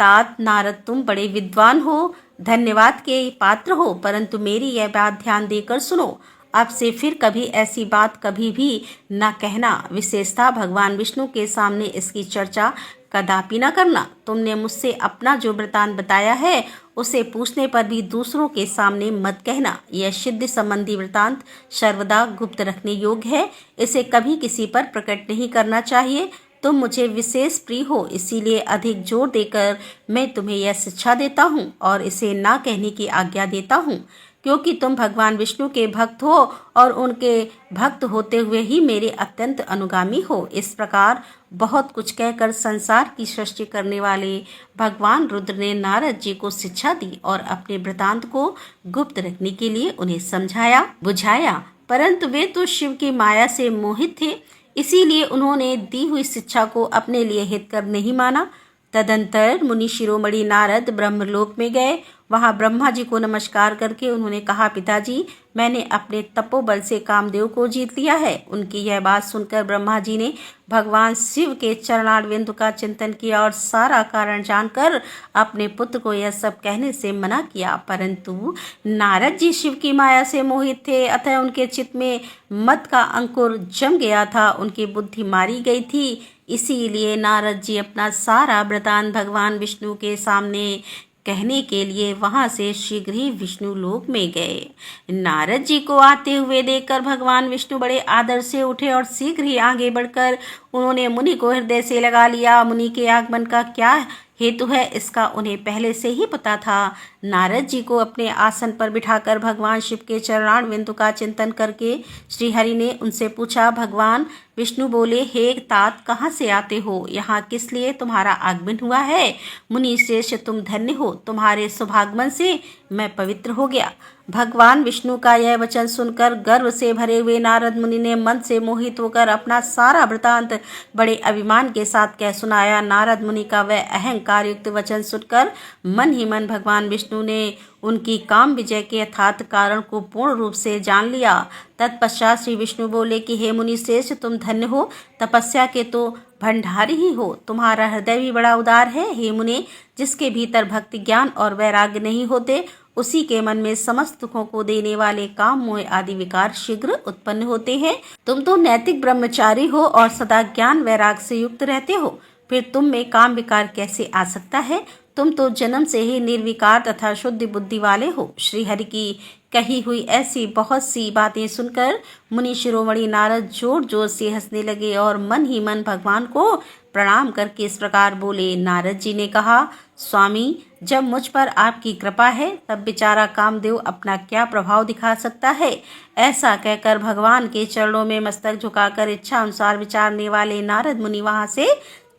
तात नारद, तुम बड़े विद्वान हो, धन्यवाद के पात्र हो, परंतु मेरी यह बात ध्यान देकर सुनो। अब से फिर कभी ऐसी बात कभी भी न कहना, विशेषतः भगवान विष्णु के सामने इसकी चर्चा कदापि न करना। तुमने मुझसे अपना जो वृतांत बताया है उसे पूछने पर भी दूसरों के सामने मत कहना। यह सिद्धि संबंधी वृतांत सर्वदा गुप्त रखने योग्य है, इसे कभी किसी पर प्रकट नहीं करना चाहिए। तुम मुझे विशेष प्रिय हो, इसीलिए अधिक जोर देकर मैं तुम्हें यह शिक्षा देता हूँ और इसे ना कहने की आज्ञा देता हूँ, क्योंकि तुम भगवान विष्णु के भक्त हो और उनके भक्त होते हुए ही मेरे अत्यंत अनुगामी हो। इस प्रकार बहुत कुछ कहकर संसार की सृष्टि करने वाले भगवान रुद्र ने नारद जी को शिक्षा दी और अपने वृतांत को गुप्त रखने के लिए उन्हें समझाया बुझाया, परंतु वे तो शिव की माया से मोहित थे, इसीलिए उन्होंने दी हुई शिक्षा को अपने लिए हितकर नहीं माना। तदंतर मुनि शिरोमणि नारद ब्रह्मलोक में गए। वहां ब्रह्मा जी को नमस्कार करके उन्होंने कहा, पिताजी, मैंने अपने तपोबल से कामदेव को जीत लिया है। उनकी यह बात सुनकर ब्रह्मा जी ने भगवान शिव के चरणारविंद का चिंतन किया और सारा कारण जानकर अपने पुत्र को यह सब कहने से मना किया, परंतु नारद जी शिव की माया से मोहित थे, अतः उनके चित्त में मत का अंकुर जम गया था, उनकी बुद्धि मारी गई थी। इसीलिए नारद जी अपना सारा वृतांत भगवान विष्णु के सामने कहने के लिए वहां से शीघ्र ही विष्णु लोक में गए। नारद जी को आते हुए देखकर भगवान विष्णु बड़े आदर से उठे और शीघ्र ही आगे बढ़कर उन्होंने मुनि को हृदय से लगा लिया। मुनि के आगमन का क्या हेतु है इसका उन्हें पहले से ही पता था। नारद जी को अपने आसन पर बिठाकर भगवान शिव के चरणारविंद का चिंतन करके श्रीहरि ने उनसे पूछा। भगवान विष्णु बोले, हे तात, कहाँ से आते हो? यहाँ किस लिए तुम्हारा आगमन हुआ है? मुनि श्रेष्ठ, तुम धन्य हो, तुम्हारे शुभागमन से मैं पवित्र हो गया। भगवान विष्णु का यह वचन सुनकर गर्व से भरे हुए नारद मुनि ने मन से मोहित होकर अपना सारा वृतांत बड़े अभिमान के साथ कह सुनाया। नारद मुनि का वह अहंकार युक्त वचन सुनकर मन ही मन भगवान विष्णु ने उनकी काम विजय के यथार्थ कारण को पूर्ण रूप से जान लिया। तत्पश्चात श्री विष्णु बोले कि हे मुनि श्रेष्ठ, तुम धन्य हो, तपस्या के तो भंडारी ही हो, तुम्हारा हृदय भी बड़ा उदार है। हे मुनि, जिसके भीतर भक्ति ज्ञान और वैराग्य नहीं होते, उसी के मन में समस्त दुखों को देने वाले काम मोह आदि विकार शीघ्र उत्पन्न होते हैं। तुम तो नैतिक ब्रह्मचारी हो और सदा ज्ञान वैराग से युक्त रहते हो, फिर तुम में काम विकार कैसे आ सकता है? तुम तो जन्म से ही निर्विकार तथा शुद्ध बुद्धि वाले हो। श्री हरि की कही हुई ऐसी बहुत सी बातें सुनकर मुनि शिरोमणि नारद जोर जोर से हंसने लगे और मन ही मन भगवान को प्रणाम करके इस प्रकार बोले। नारद जी ने कहा, स्वामी, जब मुझ पर आपकी कृपा है तब बेचारा कामदेव अपना क्या प्रभाव दिखा सकता है। ऐसा कहकर भगवान के चरणों में मस्तक झुकाकर इच्छा अनुसार विचारने वाले नारद मुनि वहां से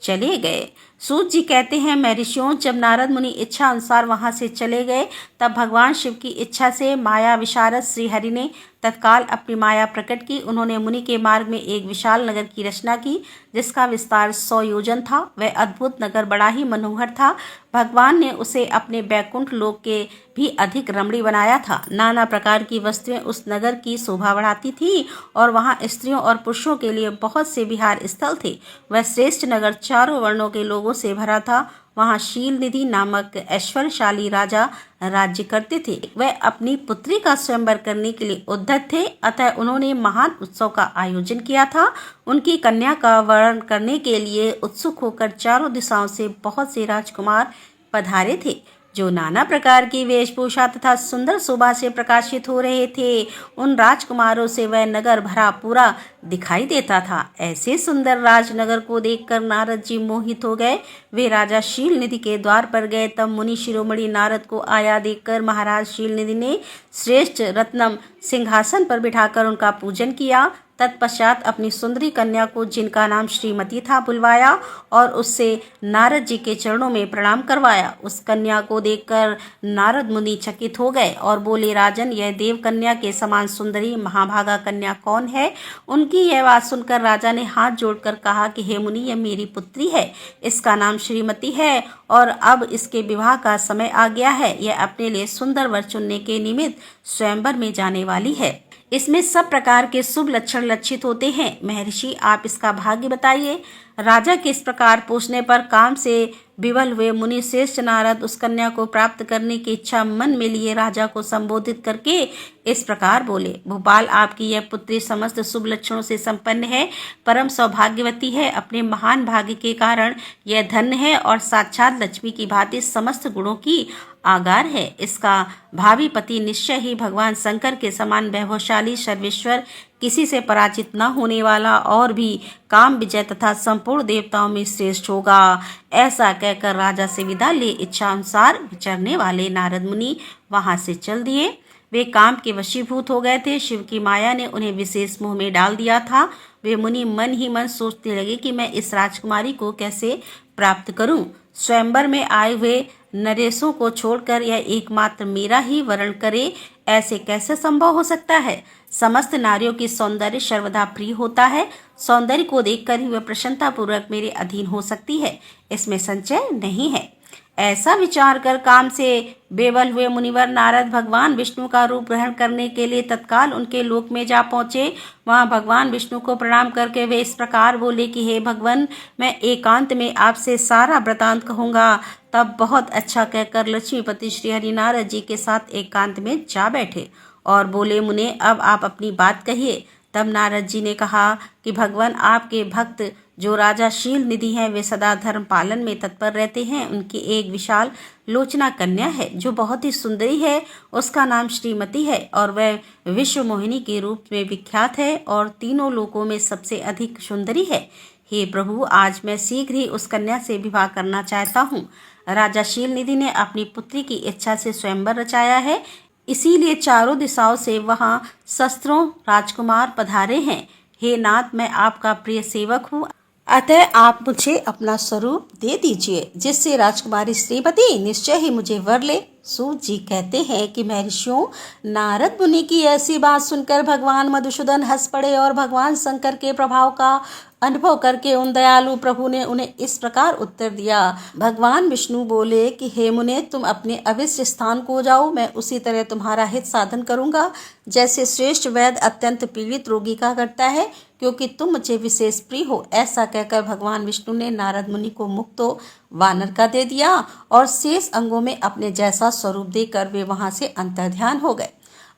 चले गए। सूत जी कहते हैं, महर्षियों, जब नारद मुनि इच्छा अनुसार वहां से चले गए तब भगवान शिव की इच्छा से माया विशारद श्री हरि ने तत्काल अपनी माया प्रकट की। उन्होंने मुनि के मार्ग में एक विशाल नगर की रचना की जिसका विस्तार 100 योजन था। वह अद्भुत नगर बड़ा ही मनोहर था। भगवान ने उसे अपने बैकुंठ लोक के भी अधिक रमणीय बनाया था। नाना प्रकार की वस्तुएं उस नगर की शोभा बढ़ाती थी और वहां स्त्रियों और पुरुषों के लिए बहुत से विहार स्थल थे। वह श्रेष्ठ नगर चारों वर्णों के लोगों से भरा था। वहां शील निधि नामक ऐश्वर्यशाली राजा राज्य करते थे। वह अपनी पुत्री का स्वयंवर करने के लिए उद्यत थे, अतः उन्होंने महान उत्सव का आयोजन किया था। उनकी कन्या का वर्ण करने के लिए उत्सुक होकर चारों दिशाओं से बहुत से राजकुमार पधारे थे जो नाना प्रकार की वेशभूषा तथा सुंदर शोभा से प्रकाशित हो रहे थे। उन राजकुमारों से वह नगर भरा पूरा दिखाई देता था। ऐसे सुंदर राजनगर को देखकर नारद जी मोहित हो गए। वे राजा शील निधि के द्वार पर गए। तब मुनि शिरोमणि नारद को आया देखकर महाराज शील निधि ने श्रेष्ठ रत्नम सिंहासन पर बिठाकर उनका पूजन किया। तत्पश्चात अपनी सुंदरी कन्या को, जिनका नाम श्रीमती था, बुलवाया और उससे नारद जी के चरणों में प्रणाम करवाया। उस कन्या को देखकर नारद मुनि चकित हो गए और बोले, राजन, यह देव कन्या के समान सुंदरी महाभागा कन्या कौन है? उनकी यह बात सुनकर राजा ने हाथ जोड़कर कहा कि हे मुनि, यह मेरी पुत्री है। इसका नाम श्रीमती है और अब इसके विवाह का समय आ गया है। यह अपने लिए सुंदर वर चुनने के निमित्त स्वयंवर में जाने वाली है। इसमें सब प्रकार के शुभ लक्षण लक्षित होते हैं। महर्षि, आप इसका भाग्य बताइए। राजा के इस प्रकार पूछने पर काम से विवल हुए मुनि श्रेष्ठ नारद उस कन्या को प्राप्त करने की इच्छा मन में लिए राजा को संबोधित करके इस प्रकार बोले, भोपाल, आपकी यह पुत्री समस्त शुभ लक्षणों से संपन्न है, परम सौभाग्यवती है। अपने महान भाग्य के कारण यह धन्य है और साक्षात लक्ष्मी की भांति समस्त गुणों की आगार है। इसका भावी पति निश्चय ही भगवान शंकर के समान वैभवशाली, सर्वेश्वर, किसी से पराजित न होने वाला और भी काम विजय तथा संपूर्ण देवताओं में श्रेष्ठ होगा। ऐसा कहकर राजा से विदा ले इच्छा अनुसार विचरने वाले नारद मुनि वहां से चल दिए। वे काम के वशीभूत हो गए थे। शिव की माया ने उन्हें विशेष मोह में डाल दिया था। वे मुनि मन ही मन सोचने लगे कि मैं इस राजकुमारी को कैसे प्राप्त करूं। स्वयंवर में आए हुए नरेशों को छोड़कर यह एकमात्र मेरा ही वर्ण करे, ऐसे कैसे संभव हो सकता है? समस्त नारियों की सौंदर्य सर्वदा प्रिय होता है। सौंदर्य को देखकर ही वह प्रसन्नता पूर्वक मेरे अधीन हो सकती है, इसमें संशय नहीं है। ऐसा विचार कर काम से बेवल हुए मुनिवर नारद भगवान विष्णु का रूप ग्रहण करने के लिए तत्काल उनके लोक में जा पहुंचे। वहां भगवान विष्णु को प्रणाम करके वे इस प्रकार बोले कि हे भगवान, मैं एकांत में आपसे सारा वृतांत कहूंगा। तब बहुत अच्छा कहकर लक्ष्मीपति श्री हरि नारद जी के साथ एकांत में जा बैठे और बोले, मुने, अब आप अपनी बात कहिए। तब नारद जी ने कहा कि भगवान, आपके भक्त जो राजा शील निधि हैं, वे सदा धर्म पालन में तत्पर रहते हैं। उनकी एक विशाल लोचना कन्या है जो बहुत ही सुंदरी है। उसका नाम श्रीमती है और वह विश्व मोहिनी के रूप में विख्यात है और तीनों लोकों में सबसे अधिक सुंदरी है। हे प्रभु, आज मैं शीघ्र ही उस कन्या से विवाह करना चाहता हूँ। राजा शील निधि ने अपनी पुत्री की इच्छा से स्वयंवर रचाया है, इसीलिए चारों दिशाओं से वहां शस्त्रों राजकुमार पधारे हैं। हे नाथ, मैं आपका प्रिय सेवक हूँ, अतः आप मुझे अपना स्वरूप दे दीजिए, जिससे राजकुमारी श्रीमती निश्चय ही मुझे वर ले। सूत जी कहते हैं कि महर्षियों, नारद मुनि की ऐसी बात सुनकर भगवान मधुसूदन हंस पड़े और भगवान शंकर के प्रभाव का अनुभव करके उन दयालु प्रभु ने उन्हें इस प्रकार उत्तर दिया। भगवान विष्णु बोले कि हे मुने, तुम अपने अभिष्ट स्थान को जाओ, मैं उसी तरह तुम्हारा हित साधन करूंगा, जैसे श्रेष्ठ वैद्य अत्यंत पीड़ित रोगी का करता है, क्योंकि तुम मुझे विशेष प्रिय हो। ऐसा कहकर भगवान विष्णु ने नारद मुनि को मुक्तो वानर का दे दिया और शेष अंगों में अपने जैसा स्वरूप देकर वे वहां से अंतर्ध्यान हो गए।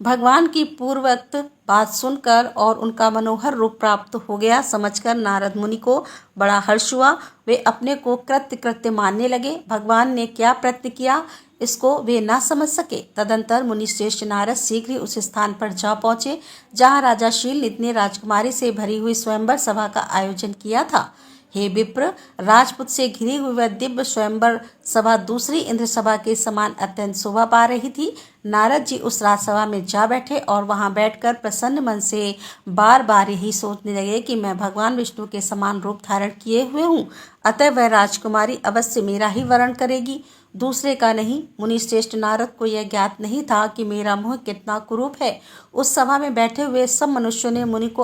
भगवान की पूर्वोक्त बात सुनकर और उनका मनोहर रूप प्राप्त हो गया समझकर नारद मुनि को बड़ा हर्ष हुआ। वे अपने को कृत्य मानने लगे। भगवान ने क्या प्रयत्न किया इसको वे ना समझ सके। तदंतर मुनि श्रेष्ठ नारद शीघ्र ही उस स्थान पर जा पहुंचे जहां राजा शीलनिधि ने राजकुमारी से भरी हुई स्वयंवर सभा का आयोजन किया था। हे विप्र, राजपूत से घिरी हुई वह दिव्य स्वयंवर सभा दूसरी इंद्र सभा के समान अत्यंत शोभा पा रही थी। नारद जी उस राजसभा में जा बैठे और वहां बैठकर प्रसन्न मन से बार बार यही सोचने लगे कि मैं भगवान विष्णु के समान रूप धारण किए हुए हूँ, अतः वह राजकुमारी अवश्य मेरा ही वरण करेगी, दूसरे का नहीं। मुनि श्रेष्ठ नारद को यह ज्ञात नहीं था कि मेरा मुँह कितना कुरूप है। उस सभा में बैठे हुए सब मनुष्यों ने मुनि को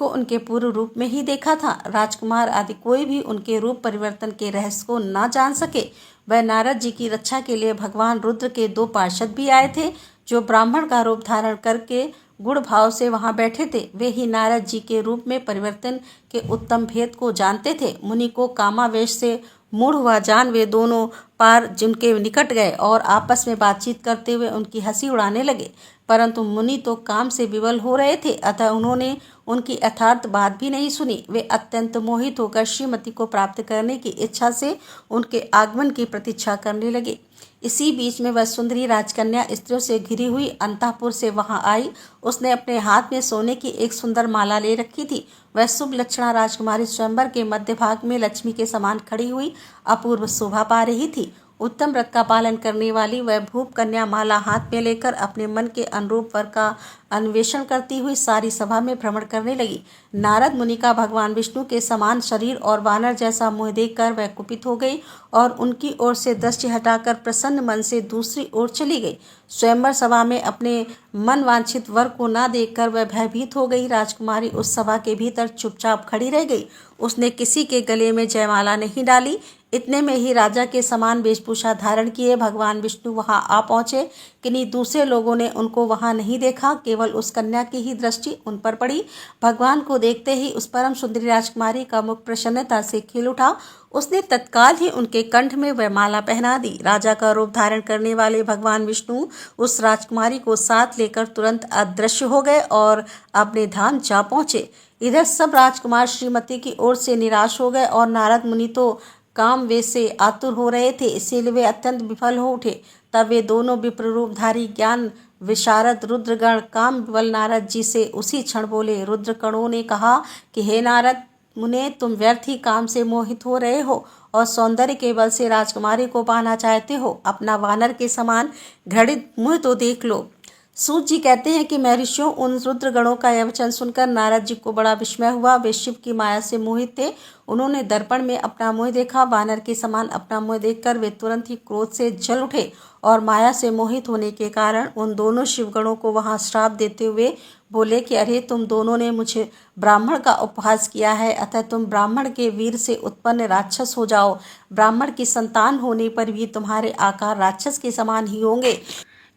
उनके पूर्व रूप में ही देखा था। राजकुमार आदि कोई भी उनके रूप परिवर्तन के रहस्य को न जान सके। वह नारद जी की रक्षा के लिए भगवान रुद्र के 2 पार्षद भी आए थे जो ब्राह्मण का रूप धारण करके गुण भाव से वहां बैठे थे। वे ही नारद जी के रूप में परिवर्तन के उत्तम भेद को जानते थे। मुनि को कामावेश से मूढ़ हुआ जान वे दोनों पार जिनके निकट गए और आपस में बातचीत करते हुए उनकी हंसी उड़ाने लगे, परंतु मुनि तो काम से विवल हो रहे थे, अतः उन्होंने उनकी यथार्थ बात भी नहीं सुनी। वे अत्यंत मोहित होकर श्रीमती को प्राप्त करने की इच्छा से उनके आगमन की प्रतीक्षा करने लगे। इसी बीच में वह सुंदरी राजकन्या स्त्रियों से घिरी हुई अंतःपुर से वहां आई। उसने अपने हाथ में सोने की एक सुंदर माला ले रखी थी। वह शुभ लक्षणा राजकुमारी स्वयंवर के मध्य भाग में लक्ष्मी के समान खड़ी हुई अपूर्व शोभा पा रही थी। उत्तम व्रत का पालन करने वाली वह भूप कन्या माला हाथ में लेकर अपने मन के अनुरूप वर का अन्वेषण करती हुई सारी सभा में भ्रमण करने लगी। नारद मुनि का भगवान विष्णु के समान शरीर और वानर जैसा मुंह देखकर वह कुपित हो गई और उनकी ओर से दृष्टि हटाकर प्रसन्न मन से दूसरी ओर चली गई। स्वयंवर सभा में अपने मन वांछित वर को ना देखकर वह भयभीत हो गई। राजकुमारी उस सभा के भीतर चुपचाप खड़ी रह गई। उसने किसी के गले में जयमाला नहीं डाली। इतने में ही राजा के समान वेशभूषा धारण किए भगवान विष्णु वहां आ पहुंचे। किन्हीं दूसरे लोगों ने उनको वहां नहीं देखा, केवल उस कन्या की ही दृष्टि उन पर पड़ी। भगवान को देखते ही उस परम सुंदरी राजकुमारी का मुख प्रसन्नता से खिल उठा। उसने तत्काल ही उनके कंठ में वह माला पहना दी। राजा का रूप धारण करने वाले भगवान विष्णु उस राजकुमारी को साथ लेकर तुरंत अदृश्य हो गए और अपने धाम जा पहुंचे। इधर सब राजकुमार श्रीमती की ओर से निराश हो गए और नारद मुनि तो काम वे से आतुर हो रहे थे, इसीलिए वे अत्यंत विफल हो उठे। तब वे दोनों विप्र रूपधारी ज्ञान विशारद रुद्रगण काम विवल नारद जी से उसी क्षण बोले। रुद्रगणों ने कहा कि हे नारद मुने, तुम व्यर्थ ही काम से मोहित हो रहे हो और सौंदर्य के बल से राजकुमारी को पाना चाहते हो। अपना वानर के समान घृणित मुँह तो देख लो। सूत जी कहते हैं कि महर्षियों, उन रुद्रगणों का यह वचन सुनकर नारद जी को बड़ा विस्मय हुआ। वे शिव की माया से मोहित थे। उन्होंने दर्पण में अपना मुंह देखा। वानर के समान अपना मुंह देखकर वे तुरंत ही क्रोध से जल उठे और माया से मोहित होने के कारण उन दोनों शिवगणों को वहां श्राप देते हुए बोले कि अरे, तुम दोनों ने मुझे ब्राह्मण का उपहास किया है, अतः तुम ब्राह्मण के वीर से उत्पन्न राक्षस हो जाओ। ब्राह्मण की संतान होने पर भी तुम्हारे आकार राक्षस के समान ही होंगे।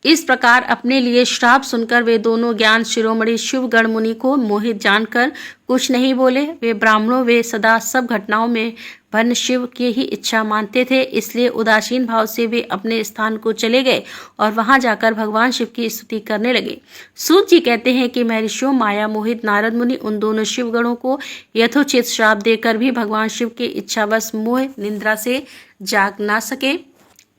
इस प्रकार अपने लिए श्राप सुनकर वे दोनों ज्ञान शिरोमणि शिवगण मुनि को मोहित जानकर कुछ नहीं बोले। वे ब्राह्मणों वे सदा सब घटनाओं में भन्न शिव की ही इच्छा मानते थे, इसलिए उदासीन भाव से वे अपने स्थान को चले गए और वहां जाकर भगवान शिव की स्तुति करने लगे। सूत जी कहते हैं कि महर्षियों, माया मोहित नारद मुनि उन दोनों शिवगणों को यथोचित श्राप देकर भी भगवान शिव के इच्छावश मोह निंद्रा से जाग ना सके।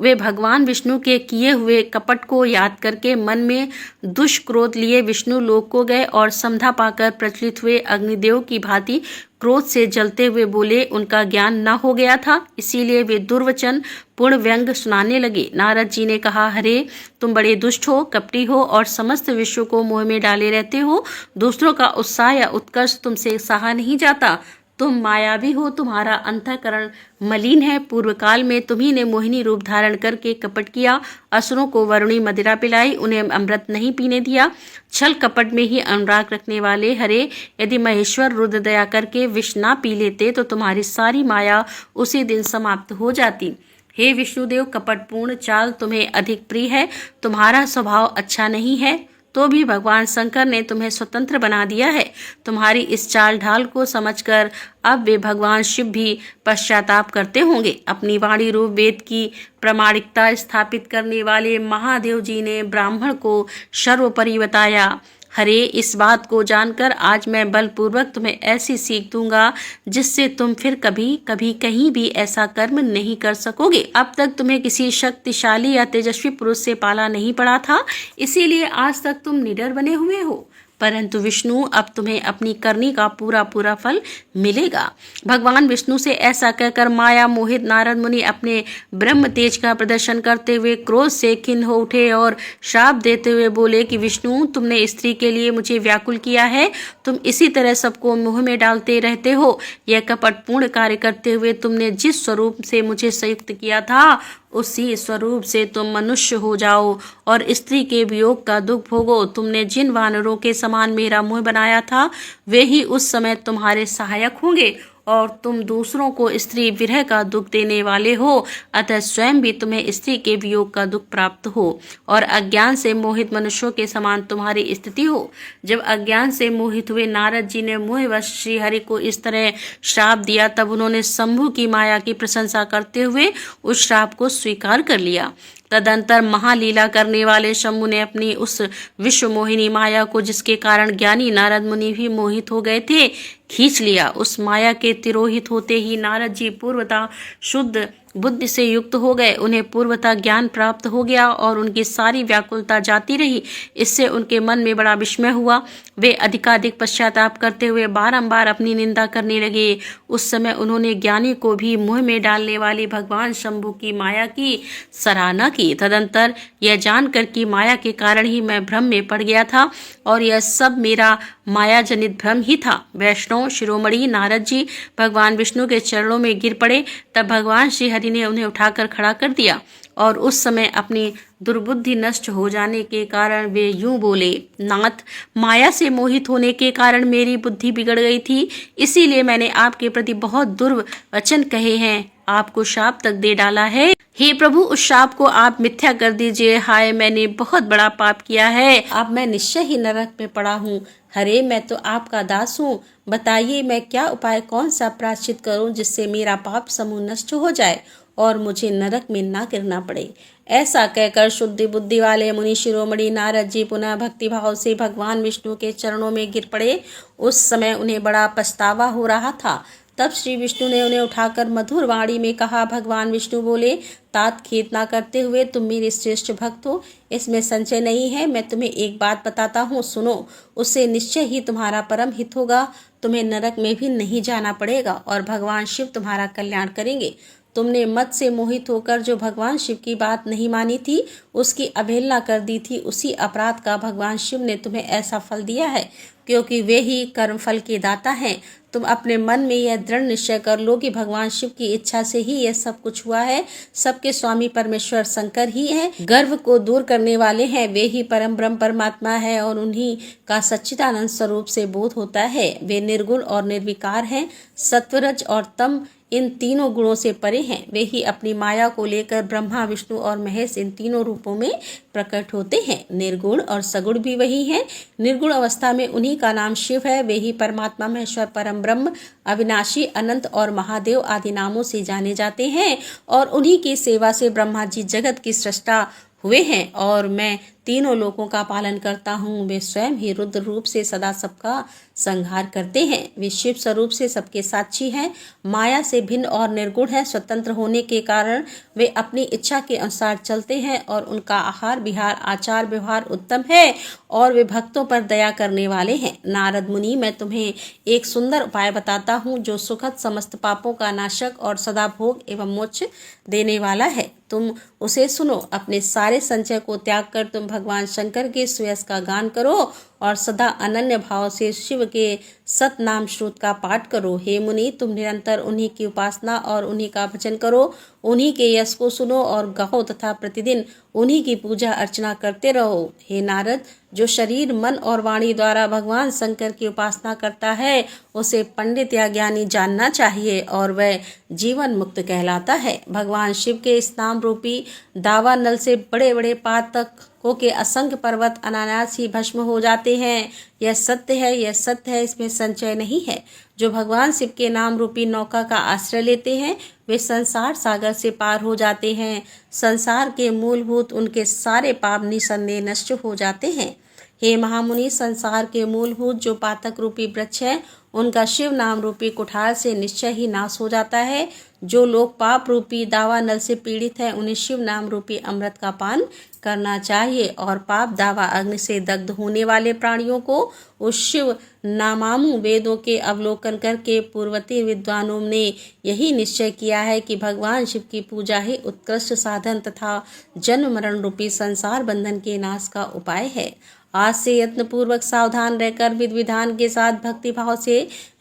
वे भगवान विष्णु के किए हुए कपट को याद करके मन में दुष्क्रोध लिए विष्णु लोक को गए और समधा पाकर प्रचलित हुए अग्निदेव की भांति क्रोध से जलते हुए बोले। उनका ज्ञान न हो गया था, इसीलिए वे दुर्वचन पूर्ण व्यंग सुनाने लगे। नारद जी ने कहा, हरे, तुम बड़े दुष्ट हो, कपटी हो और समस्त विश्व को मोह में डाले रहते हो। दूसरों का उत्साह या उत्कर्ष तुमसे सहा नहीं जाता। तुम मायावी हो, तुम्हारा अंतःकरण मलिन है। पूर्व काल में तुम्ही ने मोहिनी रूप धारण करके कपट किया, असुरों को वरुणी मदिरा पिलाई, उन्हें अमृत नहीं पीने दिया। छल कपट में ही अनुराग रखने वाले हरे, यदि महेश्वर रुद्र दया करके विष ना पी लेते तो तुम्हारी सारी माया उसी दिन समाप्त हो जाती। हे विष्णुदेव, कपटपूर्ण चाल तुम्हें अधिक प्रिय है। तुम्हारा स्वभाव अच्छा नहीं है। तो भी भगवान शंकर ने तुम्हें स्वतंत्र बना दिया है। तुम्हारी इस चाल ढाल को समझकर अब वे भगवान शिव भी पश्चाताप करते होंगे। अपनी वाणी रूप वेद की प्रामाणिकता स्थापित करने वाले महादेव जी ने ब्राह्मण को सर्वोपरि बताया। हरे, इस बात को जानकर आज मैं बलपूर्वक तुम्हें ऐसी सीख दूंगा जिससे तुम फिर कभी कभी कहीं भी ऐसा कर्म नहीं कर सकोगे। अब तक तुम्हें किसी शक्तिशाली या तेजस्वी पुरुष से पाला नहीं पड़ा था, इसीलिए आज तक तुम निडर बने हुए हो, परंतु विष्णु अब तुम्हें अपनी करनी का पूरा पूरा फल मिलेगा। भगवान विष्णु से ऐसा कहकर माया मोहित नारद मुनि अपने ब्रह्म तेज का प्रदर्शन करते हुए क्रोध से खिन्न हो उठे और श्राप देते हुए बोले कि विष्णु, तुमने स्त्री के लिए मुझे व्याकुल किया है, तुम इसी तरह सबको मुंह में डालते रहते हो। यह कपटपूर्ण कार्य करते हुए तुमने जिस स्वरूप से मुझे संयुक्त किया था उसी स्वरूप से तुम मनुष्य हो जाओ और स्त्री के वियोग का दुख भोगो। तुमने जिन वानरों के समान मेरा मुंह बनाया था वे ही उस समय तुम्हारे सहायक होंगे और तुम दूसरों को स्त्री विरह का दुख देने वाले हो, अतः स्वयं भी तुम्हें स्त्री के वियोग का दुख प्राप्त हो और अज्ञान से मोहित मनुष्यों के समान तुम्हारी स्थिति हो। जब अज्ञान से मोहित हुए नारद जी ने मोहवश श्री हरि को इस तरह श्राप दिया, तब उन्होंने शंभु की माया की प्रशंसा करते हुए उस श्राप को स्वीकार कर लिया। तदंतर महालीला करने वाले शंभु ने अपनी उस विश्व मोहिनी माया को, जिसके कारण ज्ञानी नारद मुनि भी मोहित हो गए थे, खींच लिया। उस माया के तिरोहित होते ही नारद जी पूर्वता शुद्ध बुद्धि से युक्त हो गए। उन्हें पूर्वता ज्ञान प्राप्त हो गया और उनकी सारी व्याकुलता जाती रही। इससे उनके मन में बड़ा विस्मय हुआ। वे अधिकाधिक पश्चाताप करते हुए बारंबार अपनी निंदा करने लगे। उस समय उन्होंने ज्ञानी को भी मुंह में डालने वाली भगवान शंभु की माया की सराहना की। तदंतर यह जानकर कि माया के कारण ही मैं भ्रम में पड़ गया था और यह सब मेरा माया जनित भ्रम ही था, वैष्णव शिरोमणि नारद जी भगवान विष्णु के चरणों में गिर पड़े। तब भगवान श्री हरि ने उन्हें उठाकर खड़ा कर दिया और उस समय अपनी दुर्बुद्धि नष्ट हो जाने के कारण वे यूं बोले, नाथ, माया से मोहित होने के कारण मेरी बुद्धि बिगड़ गई थी, इसीलिए मैंने आपके प्रति बहुत दुर्वचन कहे हैं, आपको शाप तक दे डाला है। हे प्रभु, उस शाप को आप मिथ्या कर दीजिए। हाय, मैंने बहुत बड़ा पाप किया है, अब मैं निश्चय ही नरक में पड़ा हूँ। हरे, मैं तो आपका दास हूँ, बताइए मैं क्या उपाय, कौन सा प्रायश्चित करूँ जिससे मेरा पाप समूह नष्ट हो जाए और मुझे नरक में ना गिरना पड़े। ऐसा कहकर शुद्ध बुद्धि वाले मुनि शिरोमणि नारद जी पुनः भक्तिभाव से भगवान विष्णु के चरणों में गिर पड़े। उस समय उन्हें बड़ा पछतावा हो रहा था। तब श्री विष्णु ने उन्हें उठाकर मधुर वाणी में कहा। भगवान विष्णु बोले, तात खेत ना करते हुए तुम मेरे श्रेष्ठ भक्त हो, इसमें संशय नहीं है। मैं तुम्हें एक बात बताता हूँ, सुनो, उससे निश्चय ही तुम्हारा परम हित होगा। तुम्हें नरक में भी नहीं जाना पड़ेगा और भगवान शिव तुम्हारा कल्याण करेंगे। तुमने मत से मोहित होकर जो भगवान शिव की बात नहीं मानी थी, उसकी अवहेलना कर दी थी, उसी अपराध का भगवान शिव ने तुम्हें ऐसा फल दिया है, क्योंकि वे ही कर्म फल के दाता हैं। तुम अपने मन में यह दृढ़ निश्चय कर लो कि भगवान शिव की इच्छा से ही यह सब कुछ हुआ है। सबके स्वामी परमेश्वर शंकर ही हैं, गर्व को दूर करने वाले हैं। वे ही परम ब्रह्म परमात्मा है और उन्हीं का सच्चिदानंद स्वरूप से बोध होता है। वे निर्गुण और निर्विकार हैं, सत्वरज और तम इन तीनों गुणों से परे हैं। वे ही अपनी माया को लेकर ब्रह्मा विष्णु और महेश इन तीनों रूपों में प्रकट होते हैं। निर्गुण और सगुण भी वही हैं। निर्गुण अवस्था में उन्हीं का नाम शिव है। वे ही परमात्मा महेश्वर परम ब्रह्म अविनाशी अनंत और महादेव आदि नामों से जाने जाते हैं और उन्हीं की सेवा से ब्रह्मा जी जगत की सृष्टा हुए हैं और मैं तीनों लोकों का पालन करता हूँ। वे स्वयं ही रुद्र रूप से सदा सबका संहार करते हैं। वे शिव स्वरूप से सबके साक्षी हैं, माया से भिन्न और निर्गुण है। स्वतंत्र होने के कारण वे अपनी इच्छा के अनुसार चलते हैं और उनका आहार विहार आचार व्यवहार उत्तम है और वे भक्तों पर दया करने वाले हैं। नारद मुनि, मैं तुम्हें एक सुंदर उपाय बताता हूँ जो सुखद समस्त पापों का नाशक और सदा भोग एवं मोक्ष देने वाला है। तुम उसे सुनो। अपने सारे संचय को त्याग कर तुम भगवान शंकर के सुयश का गान करो और सदा अनन्य भाव से शिव के सत नाम श्रुत का पाठ करो। हे मुनि, तुम निरंतर उन्हीं की उपासना और उन्हीं का भजन करो, उन्हीं के यश को सुनो और गाओ तथा प्रतिदिन उन्हीं की पूजा अर्चना करते रहो। हे नारद, जो शरीर, मन और वाणी द्वारा भगवान शंकर की उपासना करता है उसे पंडित या ज्ञानी जानना चाहिए और वह जीवन मुक्त कहलाता है। भगवान शिव के इस नाम रूपी दावा नल से बड़े बड़े पातकों के असंख्य पर्वत अनायास ही भस्म हो जाते हैं। यह सत्य है, यह सत्य है, इसमें संशय नहीं है। जो भगवान शिव के नाम रूपी नौका का आश्रय लेते हैं वे संसार सागर से पार हो जाते हैं। संसार के मूलभूत उनके सारे पाप निसंदेह नष्ट हो जाते हैं। हे महामुनि, संसार के मूलभूत जो पातक रूपी वृक्ष है उनका शिव नाम रूपी कुठार से निश्चय ही नाश हो जाता है। जो लोग पाप रूपी दावा नल से पीड़ित हैं उन्हें शिव नाम रूपी अमृत का पान करना चाहिए और पाप दावा अग्नि से दग्ध होने वाले प्राणियों को उस शिव नामामु वेदों के अवलोकन करके पूर्ववर्ती विद्वानों ने यही निश्चय किया है कि भगवान शिव की पूजा ही उत्कृष्ट साधन तथा जन्म मरण रूपी संसार बंधन के नाश का उपाय है। आज से यत्न पूर्वक सावधान रहकर विधि विधान के साथ भक्ति भाव से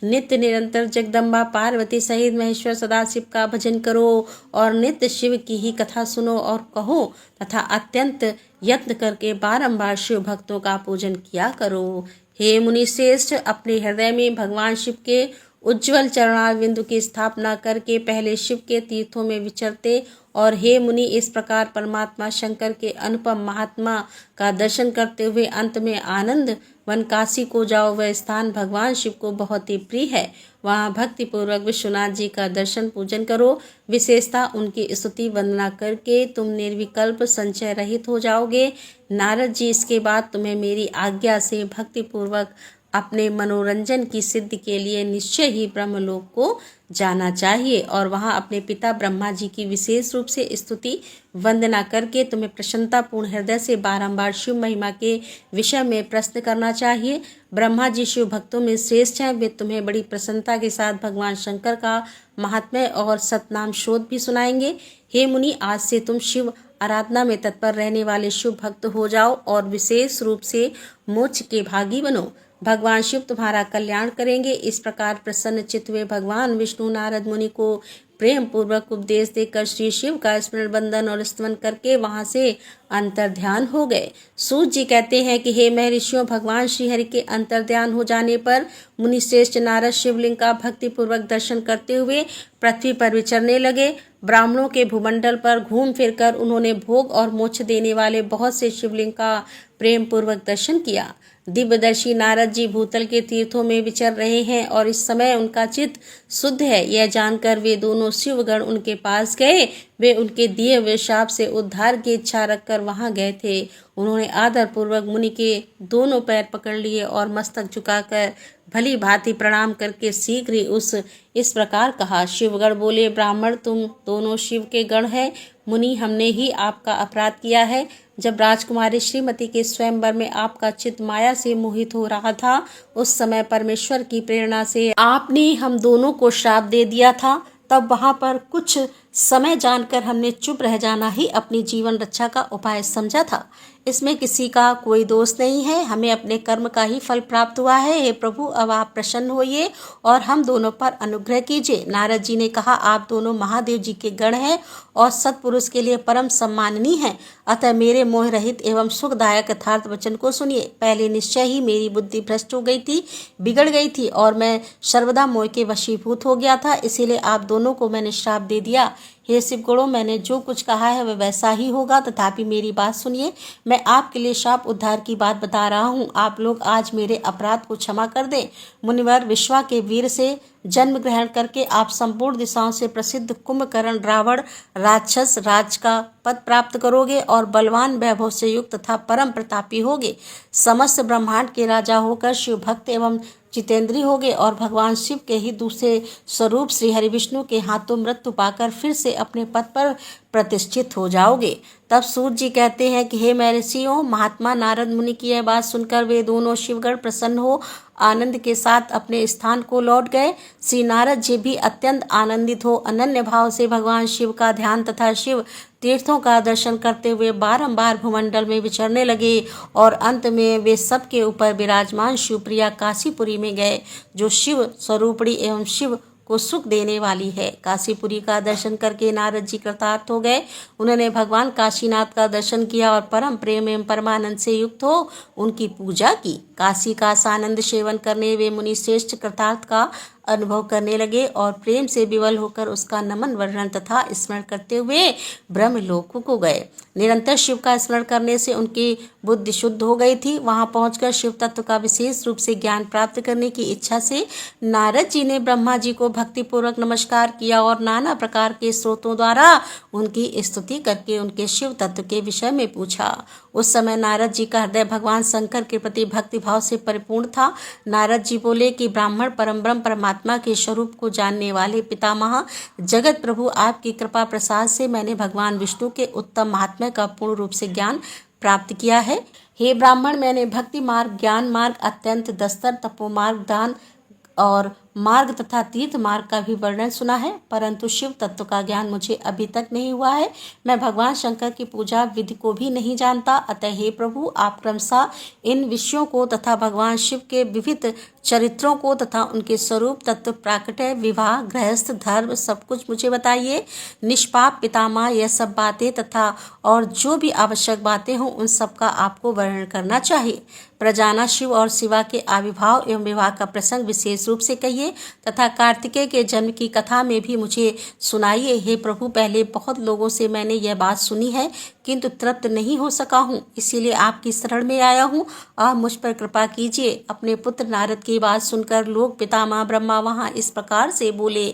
नित्य निरंतर जगदम्बा पार्वती सहित महेश्वर सदाशिव का भजन करो और नित्य शिव की ही कथा सुनो और कहो तथा अत्यंत यत्न करके बारंबार शिव भक्तों का पूजन किया करो। हे मुनि श्रेष्ठ, अपने हृदय में भगवान शिव के उज्ज्वल चरणारविंद की स्थापना करके पहले शिव के तीर्थों में विचरते और हे मुनि, इस प्रकार परमात्मा शंकर के अनुपम महात्मा का दर्शन करते हुए अंत में आनंद वन काशी को जाओ। वह स्थान भगवान शिव को बहुत ही प्रिय है। वहाँ भक्ति पूर्वक विश्वनाथ जी का दर्शन पूजन करो। विशेषता उनकी स्तुति वंदना करके तुम निर्विकल्प संचय रहित हो जाओगे। नारद जी, इसके बाद तुम्हें मेरी आज्ञा से भक्ति पूर्वक अपने मनोरंजन की सिद्धि के लिए निश्चय ही ब्रह्मलोक को जाना चाहिए और वहां अपने पिता ब्रह्मा जी की विशेष रूप से स्तुति वंदना करके तुम्हें प्रसन्नतापूर्ण हृदय से बारंबार शिव महिमा के विषय में प्रश्न करना चाहिए। ब्रह्मा जी शिव भक्तों में श्रेष्ठ हैं। वे तुम्हें बड़ी प्रसन्नता के साथ भगवान शंकर का महात्म्य और सतनाम शोध भी सुनाएंगे। हे मुनि, आज से तुम शिव आराधना में तत्पर रहने वाले शिव भक्त हो जाओ और विशेष रूप से मोक्ष के भागी बनो। भगवान शिव तुम्हारा कल्याण करेंगे। इस प्रकार प्रसन्न चित्त हुए भगवान विष्णु नारद मुनि को प्रेम पूर्वक उपदेश देकर श्री शिव का स्मरण वंदन और स्तवन करके वहां से अंतर ध्यान हो गए। सूत जी कहते हैं कि हे महर्षियों, भगवान श्री हरि के अंतर ध्यान हो जाने पर मुनि श्रेष्ठ नारद शिवलिंग का भक्ति पूर्वक दर्शन करते हुए पृथ्वी पर विचरने लगे। ब्राह्मणों के भूमंडल पर घूम फिरकर उन्होंने भोग और मोक्ष देने वाले बहुत से शिवलिंग का प्रेम पूर्वक दर्शन किया। दिव्यदर्शी नारद जी भूतल के तीर्थों में विचर रहे हैं और इस समय उनका चित्त शुद्ध है, यह जानकर वे दोनों शिवगण उनके पास गए। वे उनके दिए हुए शाप से उद्धार की इच्छा रखकर वहां गए थे। उन्होंने आदर पूर्वक मुनि के दोनों पैर पकड़ लिए और मस्तक झुकाकर भली भांति प्रणाम करके शीघ्र ही इस प्रकार कहा। शिवगण बोले, ब्राह्मण, तुम दोनों शिव के गण हैं। मुनि, हमने ही आपका अपराध किया है। जब राजकुमारी श्रीमती के स्वयंवर में आपका चित्त माया से मोहित हो रहा था उस समय परमेश्वर की प्रेरणा से आपने हम दोनों को श्राप दे दिया था। तब वहां पर कुछ समय जानकर हमने चुप रह जाना ही अपनी जीवन रक्षा का उपाय समझा था। इसमें किसी का कोई दोष नहीं है, हमें अपने कर्म का ही फल प्राप्त हुआ है। हे प्रभु, अब आप प्रसन्न होइए और हम दोनों पर अनुग्रह कीजिए। नारद जी ने कहा, आप दोनों महादेव जी के गण हैं और सत्पुरुष के लिए परम सम्माननीय हैं। अतः मेरे मोह रहित एवं सुखदायक यथार्थ वचन को सुनिए। पहले निश्चय ही मेरी बुद्धि भ्रष्ट हो गई थी, बिगड़ गई थी और मैं सर्वदा मोह के वशीभूत हो गया था। इसीलिए आप दोनों को मैंने श्राप दे दिया। हे शिवगणों, मैंने जो कुछ कहा है वह वैसा ही होगा, तथापि मेरी बात सुनिए। मैं आपके लिए शाप उद्धार की बात बता रहा हूँ। आप लोग आज मेरे अपराध को क्षमा कर दें। मुनिवर, विश्वा के वीर से जन्म ग्रहण करके आप संपूर्ण दिशाओं से प्रसिद्ध कुंभकर्ण रावण राक्षस राज का पद प्राप्त करोगे और बलवान वैभव से युक्त तथा परम प्रतापी होगे। समस्त ब्रह्मांड के राजा होकर शिव भक्त एवं जितेंद्री होगे और भगवान शिव के ही दूसरे स्वरूप श्री हरि विष्णु के हाथों मृत्यु पाकर फिर से अपने पद पर प्रतिष्ठित हो जाओगे। तब सूत जी कहते हैं कि हे महर्षियों, महात्मा नारद मुनि की यह बात सुनकर वे दोनों शिवगण प्रसन्न हो आनंद के साथ अपने स्थान को लौट गए। श्री नारद जी भी अत्यंत आनंदित हो अनन्य भाव से भगवान शिव का ध्यान तथा शिव तीर्थों का दर्शन करते हुए बारंबार भूमंडल में विचरने लगे और अंत में वे सबके ऊपर विराजमान शिवप्रिया काशीपुरी में गए, जो शिव स्वरूपणी एवं शिव को सुख देने वाली है। काशीपुरी का दर्शन करके नारद जी कृतार्थ हो गए। उन्होंने भगवान काशीनाथ का दर्शन किया और परम प्रेम एवं परमानंद से युक्त हो उनकी पूजा की। काशी का सानंद सेवन करने वे मुनि श्रेष्ठ कृतार्थ का अनुभव करने लगे और प्रेम से विवल होकर उसका नमन वर्णन तथा स्मरण करते हुए ब्रह्मलोक को गए। निरंतर शिव का स्मरण करने से उनकी बुद्धि शुद्ध हो गई थी। वहां पहुंचकर शिव तत्व का विशेष रूप से ज्ञान प्राप्त करने की इच्छा से नारद जी ने ब्रह्मा जी को भक्तिपूर्वक नमस्कार किया और नाना प्रकार के स्रोतों द्वारा उनकी स्तुति करके उनके शिव तत्व के विषय में पूछा। उस समय नारद जी का हृदय भगवान शंकर के प्रति भक्ति भाव से परिपूर्ण था। नारद जी बोले कि ब्राह्मण परम ब्रह्म परमात्मा के स्वरूप को जानने वाले पितामह जगत प्रभु, आपकी कृपा प्रसाद से मैंने भगवान विष्णु के उत्तम महात्म्य का पूर्ण रूप से ज्ञान प्राप्त किया है। हे ब्राह्मण, मैंने भक्ति मार्ग, ज्ञान मार्ग, अत्यंत दस्तर, तपो मार्ग, दान और मार्ग तथा तीर्थ मार्ग का भी वर्णन सुना है, परंतु शिव तत्व का ज्ञान मुझे अभी तक नहीं हुआ है। मैं भगवान शंकर की पूजा विधि को भी नहीं जानता। अतः हे प्रभु, आप क्रमशः इन विषयों को तथा भगवान शिव के विविध चरित्रों को तथा उनके स्वरूप तत्व, प्राकट्य, विवाह, गृहस्थ, धर्म सब कुछ मुझे बताइए। निष्पाप पितामह यह सब बातें तथा और जो भी आवश्यक बातें हों उन सब का आपको वर्णन करना चाहिए। प्रजाना शिव और शिवा के आविर्भाव एवं विवाह का प्रसंग विशेष रूप से कहिए तथा कार्तिकेय के जन्म की कथा में भी मुझे सुनाइए। हे प्रभु, पहले बहुत लोगों से मैंने यह बात सुनी है किंतु तृप्त नहीं हो सका हूँ, इसीलिए आपकी शरण में आया हूँ। आप मुझ पर कृपा कीजिए। अपने पुत्र नारद की बात सुनकर लोक पितामह ब्रह्मा वहाँ इस प्रकार से बोले।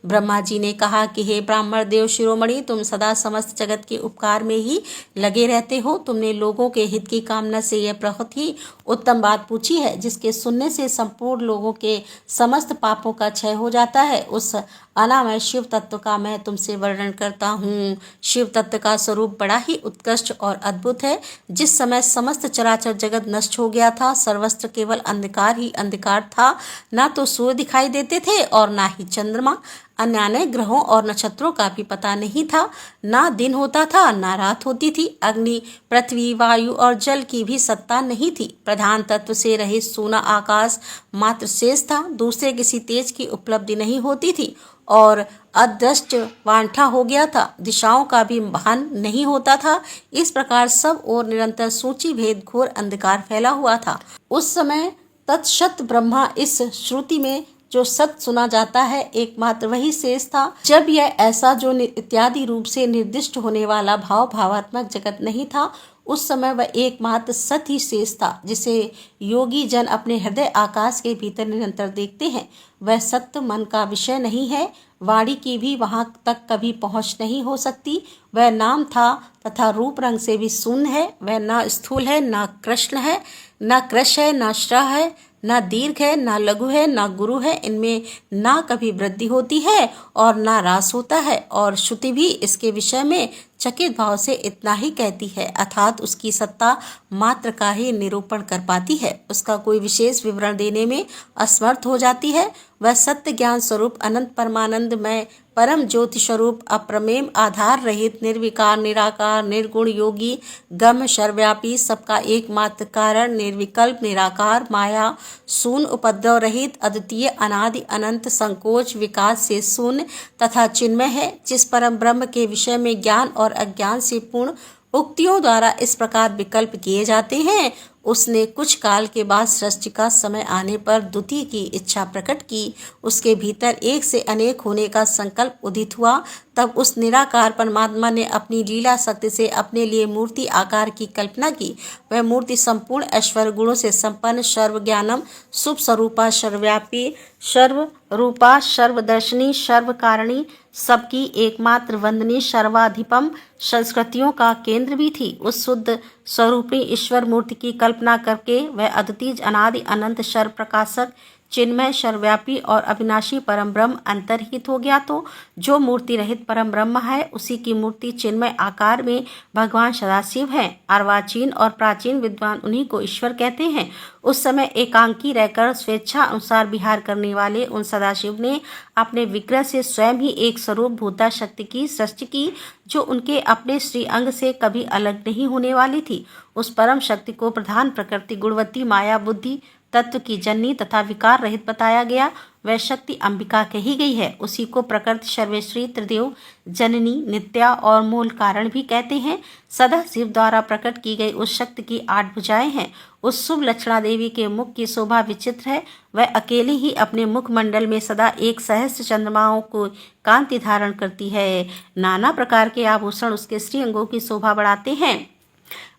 ब्रह्मा जी ने कहा कि हे ब्राह्मण देव शिरोमणि, तुम सदा समस्त जगत के उपकार में ही लगे रहते हो। तुमने लोगों के हित की कामना से यह बहुत ही उत्तम बात पूछी है, जिसके सुनने से संपूर्ण लोगों के समस्त पापों का क्षय हो जाता है। उस अनामय शिव तत्व का मैं तुमसे वर्णन करता हूँ। शिव तत्व का स्वरूप बड़ा ही उत्कृष्ट और अद्भुत है। जिस समय समस्त चराचर जगत नष्ट हो गया था, सर्वत्र केवल अंधकार ही अंधकार था। ना तो सूर्य दिखाई देते थे और ना ही चंद्रमा। अन्य ग्रहों और नक्षत्रों का भी पता नहीं था। ना दिन होता था ना रात होती थी। अग्नि, पृथ्वी, वायु और जल की भी सत्ता नहीं थी। प्रधान तत्व से रहित सोना आकाश मात्र शेष था। दूसरे किसी तेज की उपलब्धि नहीं होती थी और अदृष्ट वांठा हो गया था। दिशाओं का भी भान नहीं होता था। इस प्रकार सब और निरंतर सूची भेद घोर अंधकार फैला हुआ था। उस समय तत्सत ब्रह्मा, इस श्रुति में जो सत्य सुना जाता है एकमात्र वही शेष था। जब यह ऐसा जो इत्यादि रूप से निर्दिष्ट होने वाला भावात्मक जगत नहीं था, उस समय वह एकमात्र सत्य ही शेष था, जिसे योगी जन अपने हृदय आकाश के भीतर निरंतर देखते हैं। वह सत्य मन का विषय नहीं है। वाणी की भी वहां तक कभी पहुंच नहीं हो सकती। वह नाम था तथा रूप रंग से भी शून्य है। वह न स्थूल है, न कृष्ण है, न कृश है, न श्रह है, ना दीर्घ है, ना लघु है, ना गुरु है। इनमें ना कभी वृद्धि होती है और ना ह्रास होता है। और श्रुति भी इसके विषय में चकित भाव से इतना ही कहती है, अर्थात उसकी सत्ता मात्र का ही निरूपण कर पाती है, उसका कोई विशेष विवरण देने में असमर्थ हो जाती है। वह सत्य ज्ञान स्वरूप अनंत परमानंद में परम ज्योति स्वरूप अप्रमेय आधार रहित निर्विकार निराकार निर्गुण योगी गम सर्वव्यापी सबका एकमात्र कारण निर्विकल्प निराकार माया शून्य उपद्रव रहित अद्वितीय अनादि अनंत संकोच विकास से शून्य तथा चिन्मय है। जिस परम ब्रह्म के विषय में ज्ञान और अज्ञान से पूर्ण उक्तियों द्वारा इस प्रकार विकल्प किए जाते हैं, उसने कुछ काल के बाद सृष्टि का समय आने पर द्वितीय की इच्छा प्रकट की। उसके भीतर एक से अनेक होने का संकल्प उदित हुआ। तब उस निराकार परमात्मा ने अपनी लीला शक्ति से अपने लिए मूर्ति आकार की कल्पना की। वह मूर्ति संपूर्ण ऐश्वर्य गुणों से संपन्न, सर्व ज्ञानम, शुभ स्वरूपा, सर्वव्यापी, सर्व रूपा, सर्वदर्शनी, सर्व कारणी, सबकी एकमात्र वंदनीय, सर्वाधिपम, संस्कृतियों का केंद्र भी थी। उस शुद्ध स्वरूपी ईश्वर मूर्ति की कल्पना करके वह अद्वितीय अनादि अनंत सर्व प्रकाशक चिन्मय, सर्वव्यापी और अविनाशी परम ब्रह्म अंतर्हित हो गया तो जो मूर्ति रहित परम ब्रह्म है उसी की मूर्ति चिन्मय आकार में भगवान सदाशिव हैं। अर्वाचीन और प्राचीन विद्वान उन्हीं को ईश्वर कहते हैं। उस समय एकांकी रहकर स्वेच्छा अनुसार विहार करने वाले उन सदाशिव ने अपने विग्रह से स्वयं ही एक स्वरूप भूता शक्ति की सृष्टि की, जो उनके अपने श्री अंग से कभी अलग नहीं होने वाली थी। उस परम शक्ति को प्रधान प्रकृति गुणवती माया बुद्धि तत्व की जननी तथा विकार रहित बताया गया। वह शक्ति अंबिका कही गई है। उसी को प्रकृति सर्वेश्वरी त्रिदेव जननी नित्या और मूल कारण भी कहते हैं। सदा शिव द्वारा प्रकट की गई उस शक्ति की 8 भुजाएं हैं। उस शुभ लक्षणा देवी के मुख की शोभा विचित्र है। वह अकेली ही अपने मुखमंडल में सदा एक सहस्त्र चंद्रमाओं को कांति धारण करती है। नाना प्रकार के आभूषण उसके श्री अंगों की शोभा बढ़ाते हैं।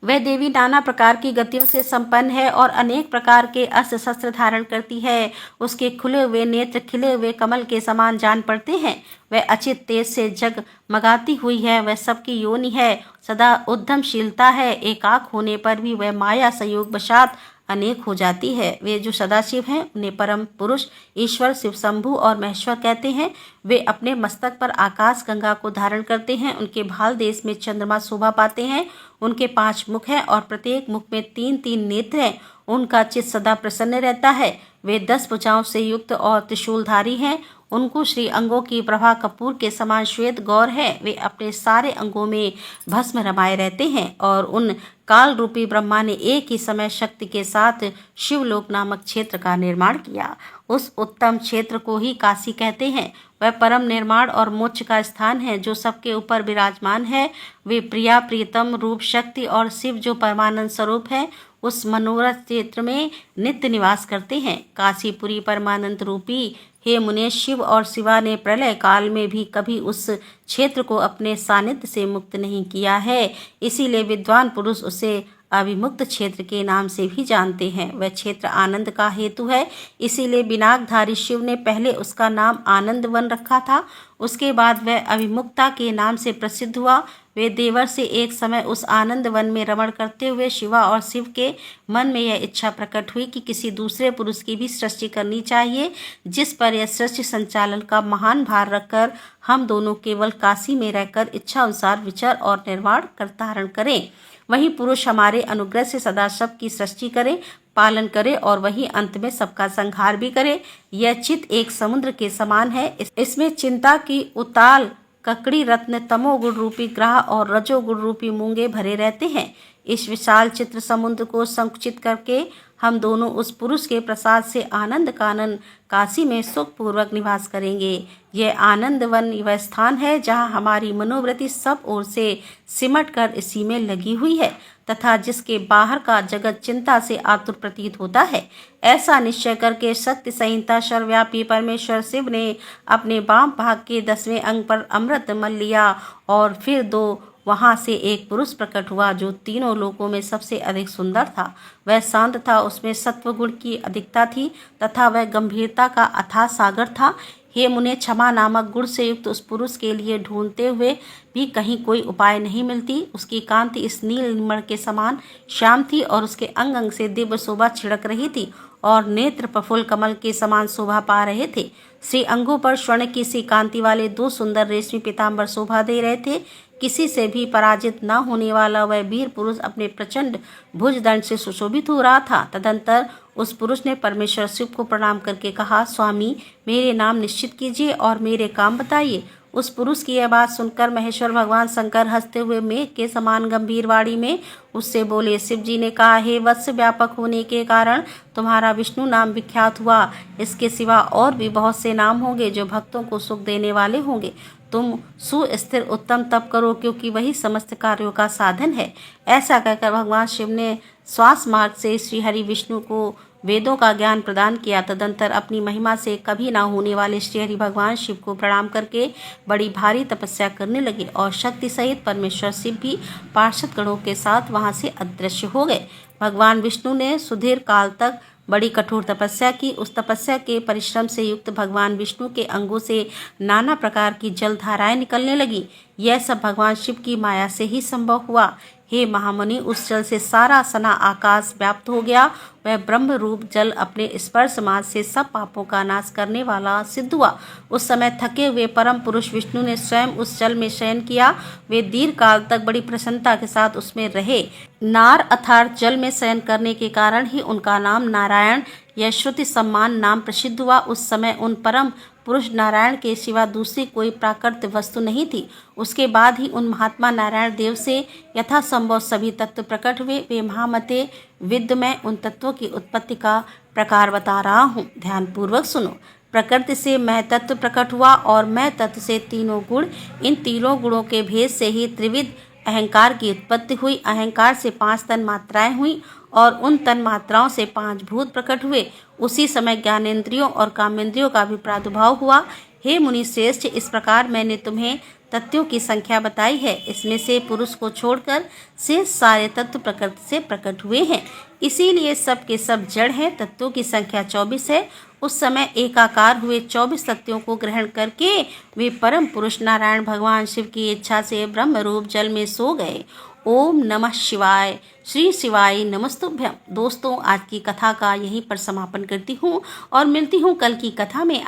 वह देवी नाना प्रकार की गतियों से संपन्न है और अनेक प्रकार के अस्त्र शस्त्र धारण करती है। उसके खुले हुए नेत्र खिले हुए कमल के समान जान पड़ते हैं। वह अचित तेज से जगमगाती हुई है। वह सबकी योनि है, सदा उद्यमशीलता है। एक आँख होने पर भी वह माया संयोग वशात अनेक हो जाती है। वे जो सदाशिव हैं उन्हें परम पुरुष ईश्वर शिव शंभु और महेश्वर कहते हैं। वे अपने मस्तक पर आकाश गंगा को धारण करते हैं। उनके भाल देश में चंद्रमा शोभा पाते हैं। उनके 5 मुख हैं और प्रत्येक मुख में 3-3 नेत्र हैं। उनका चित्त सदा प्रसन्न रहता है। वे 10 भुजाओं से युक्त और त्रिशूलधारी हैं। उनको श्री अंगों की प्रभा कपूर के समान श्वेत गौर है। वे अपने सारे अंगों में भस्म रमाए रहते हैं और उन काल रूपी ब्रह्मा ने एक ही समय शक्ति के साथ शिवलोक नामक क्षेत्र का निर्माण किया। उस उत्तम क्षेत्र को ही काशी कहते हैं। वह परम निर्माण और मोक्ष का स्थान है जो सबके ऊपर विराजमान है। वे प्रिया प्रियतम रूप शक्ति और शिव जो परमानंद स्वरूप है उस मनोरथ क्षेत्र में नित्य निवास करते हैं। काशीपुरी परमानंद रूपी हे मुने, शिव और शिवा ने प्रलय काल में भी कभी उस क्षेत्र को अपने सानिध्य से मुक्त नहीं किया है। इसीलिए विद्वान पुरुष उसे अविमुक्त क्षेत्र के नाम से भी जानते हैं। वह क्षेत्र आनंद का हेतु है। इसीलिए बिनाकधारी शिव ने पहले उसका नाम आनंद वन रखा था। उसके बाद वह अविमुक्ता के नाम से प्रसिद्ध हुआ। वे देवर से एक समय उस आनंद वन में रमण करते हुए शिवा और शिव के मन में यह इच्छा प्रकट हुई कि किसी दूसरे पुरुष की भी सृष्टि करनी चाहिए, जिस पर यह सृष्टि संचालन का महान भार रखकर हम दोनों केवल काशी में रहकर इच्छा अनुसार विचार और निर्माण कर धारण करें। वही पुरुष हमारे अनुग्रह से सदा सबकी सृष्टि करे, पालन करे और वही अंत में सबका संहार भी करे। यह चित्त एक समुद्र के समान है। इसमें चिंता की उताल ककड़ी रत्न तमोगुण रूपी ग्रह और रजोगुण रूपी मूंगे भरे रहते हैं। इस विशाल चित्र समुद्र को संकुचित करके हम दोनों उस पुरुष के प्रसाद से आनंद कानन काशी में सुखपूर्वक निवास करेंगे। यह आनंद वन वह स्थान है जहाँ हमारी मनोवृत्ति सब ओर से सिमट कर इसी में लगी हुई है तथा जिसके बाहर का जगत चिंता से आतुर प्रतीत होता है। ऐसा निश्चय करके शक्ति संहिता सर्वव्यापी परमेश्वर शिव ने अपने वाम भाग के 10वें अंग पर अमृत मल लिया और फिर 2 वहाँ से एक पुरुष प्रकट हुआ जो तीनों लोकों में सबसे अधिक सुंदर था। वह शांत था, उसमें सत्वगुण की अधिकता थी तथा वह गंभीरता का अथाह सागर था। हे मुने, क्षमा नामक गुण से युक्त उस पुरुष के लिए ढूंढते हुए भी कहीं कोई उपाय नहीं मिलती। उसकी कांति इस नील मण के समान श्याम थी और उसके अंग अंग से दिव्य शोभा छिड़क रही थी और नेत्र प्रफुल्ल कमल के समान शोभा पा रहे थे। श्री अंगों पर स्वर्ण की सी कांति वाले 2 सुंदर रेशमी पीताम्बर शोभा दे रहे थे। किसी से भी पराजित न होने वाला वह वीर पुरुष अपने प्रचंड भुजदंड से सुशोभित हो रहा था। तदंतर उस पुरुष ने परमेश्वर शिव को प्रणाम करके कहा, स्वामी, मेरे नाम निश्चित कीजिए और मेरे काम बताइए। उस पुरुष की यह बात सुनकर महेश्वर भगवान शंकर हंसते हुए मेघ के समान गंभीर वाणी में उससे बोले। शिव जी ने कहा, हे वत्स, व्यापक होने के कारण तुम्हारा विष्णु नाम विख्यात हुआ। इसके सिवा और भी बहुत से नाम होंगे जो भक्तों को सुख देने वाले होंगे। तुम सुस्थिर उत्तम तप करो क्योंकि वही समस्त कार्यों का साधन है। ऐसा कहकर भगवान शिव ने श्वास मार्ग से श्री हरि विष्णु को वेदों का ज्ञान प्रदान किया। तदंतर अपनी महिमा से कभी ना होने वाले श्री हरि भगवान शिव को प्रणाम करके बड़ी भारी तपस्या करने लगे और शक्ति सहित परमेश्वर शिव भी पार्षद गणों के साथ वहां से अदृश्य हो गए। भगवान विष्णु ने सुदीर्घ काल तक बड़ी कठोर तपस्या की। उस तपस्या के परिश्रम से युक्त भगवान विष्णु के अंगों से नाना प्रकार की जल धाराएं निकलने लगी। यह सब भगवान शिव की माया से ही संभव हुआ। हे महामुनि, उस जल से सारा सना आकाश व्याप्त हो गया। वह ब्रह्म रूप जल अपने स्पर्श मात्र से सब पापों का नाश करने वाला सिद्ध हुआ। उस समय थके हुए परम पुरुष विष्णु ने स्वयं उस जल में शयन किया। वे दीर्घ काल तक बड़ी प्रसन्नता के साथ उसमें रहे। नार अर्थात जल में शयन करने के कारण ही उनका नाम नारायण यह श्रुति सम्मान नाम प्रसिद्ध हुआ। उस समय उन परम पुरुष नारायण के सिवा दूसरी कोई प्राकृत वस्तु नहीं थी। उसके बाद ही उन महात्मा नारायण देव से यथासंभव सभी तत्व प्रकट हुए। वे महामते विद्य में उन तत्वों की उत्पत्ति का प्रकार बता रहा हूँ, ध्यानपूर्वक सुनो। प्रकृति से मैं तत्व प्रकट हुआ और मैं तत्व से तीनों गुण, इन तीनों गुणों के भेद से ही त्रिविध अहंकार की उत्पत्ति हुई। अहंकार से 5 तन मात्राएं हुई और उन तन मात्राओं से 5 भूत प्रकट हुए। उसी समय ज्ञानेंद्रियों और कामेंद्रियों का भी प्रादुर्भाव हुआ। हे मुनि श्रेष्ठ, इस प्रकार मैंने तुम्हें तत्वों की संख्या बताई है। इसमें से पुरुष को छोड़कर शेष सारे तत्व प्रकृति से प्रकट हुए हैं, इसीलिए सब के सब जड़ हैं। तत्वों की संख्या 24 है। उस समय एकाकार हुए 24 तत्वों को ग्रहण करके वे परम पुरुष नारायण भगवान शिव की इच्छा से ब्रह्म रूप जल में सो गए। ओम नमः शिवाय। श्री शिवाय नमस्तुभ्यम। दोस्तों, आज की कथा का यहीं पर समापन करती हूँ और मिलती हूँ कल की कथा में।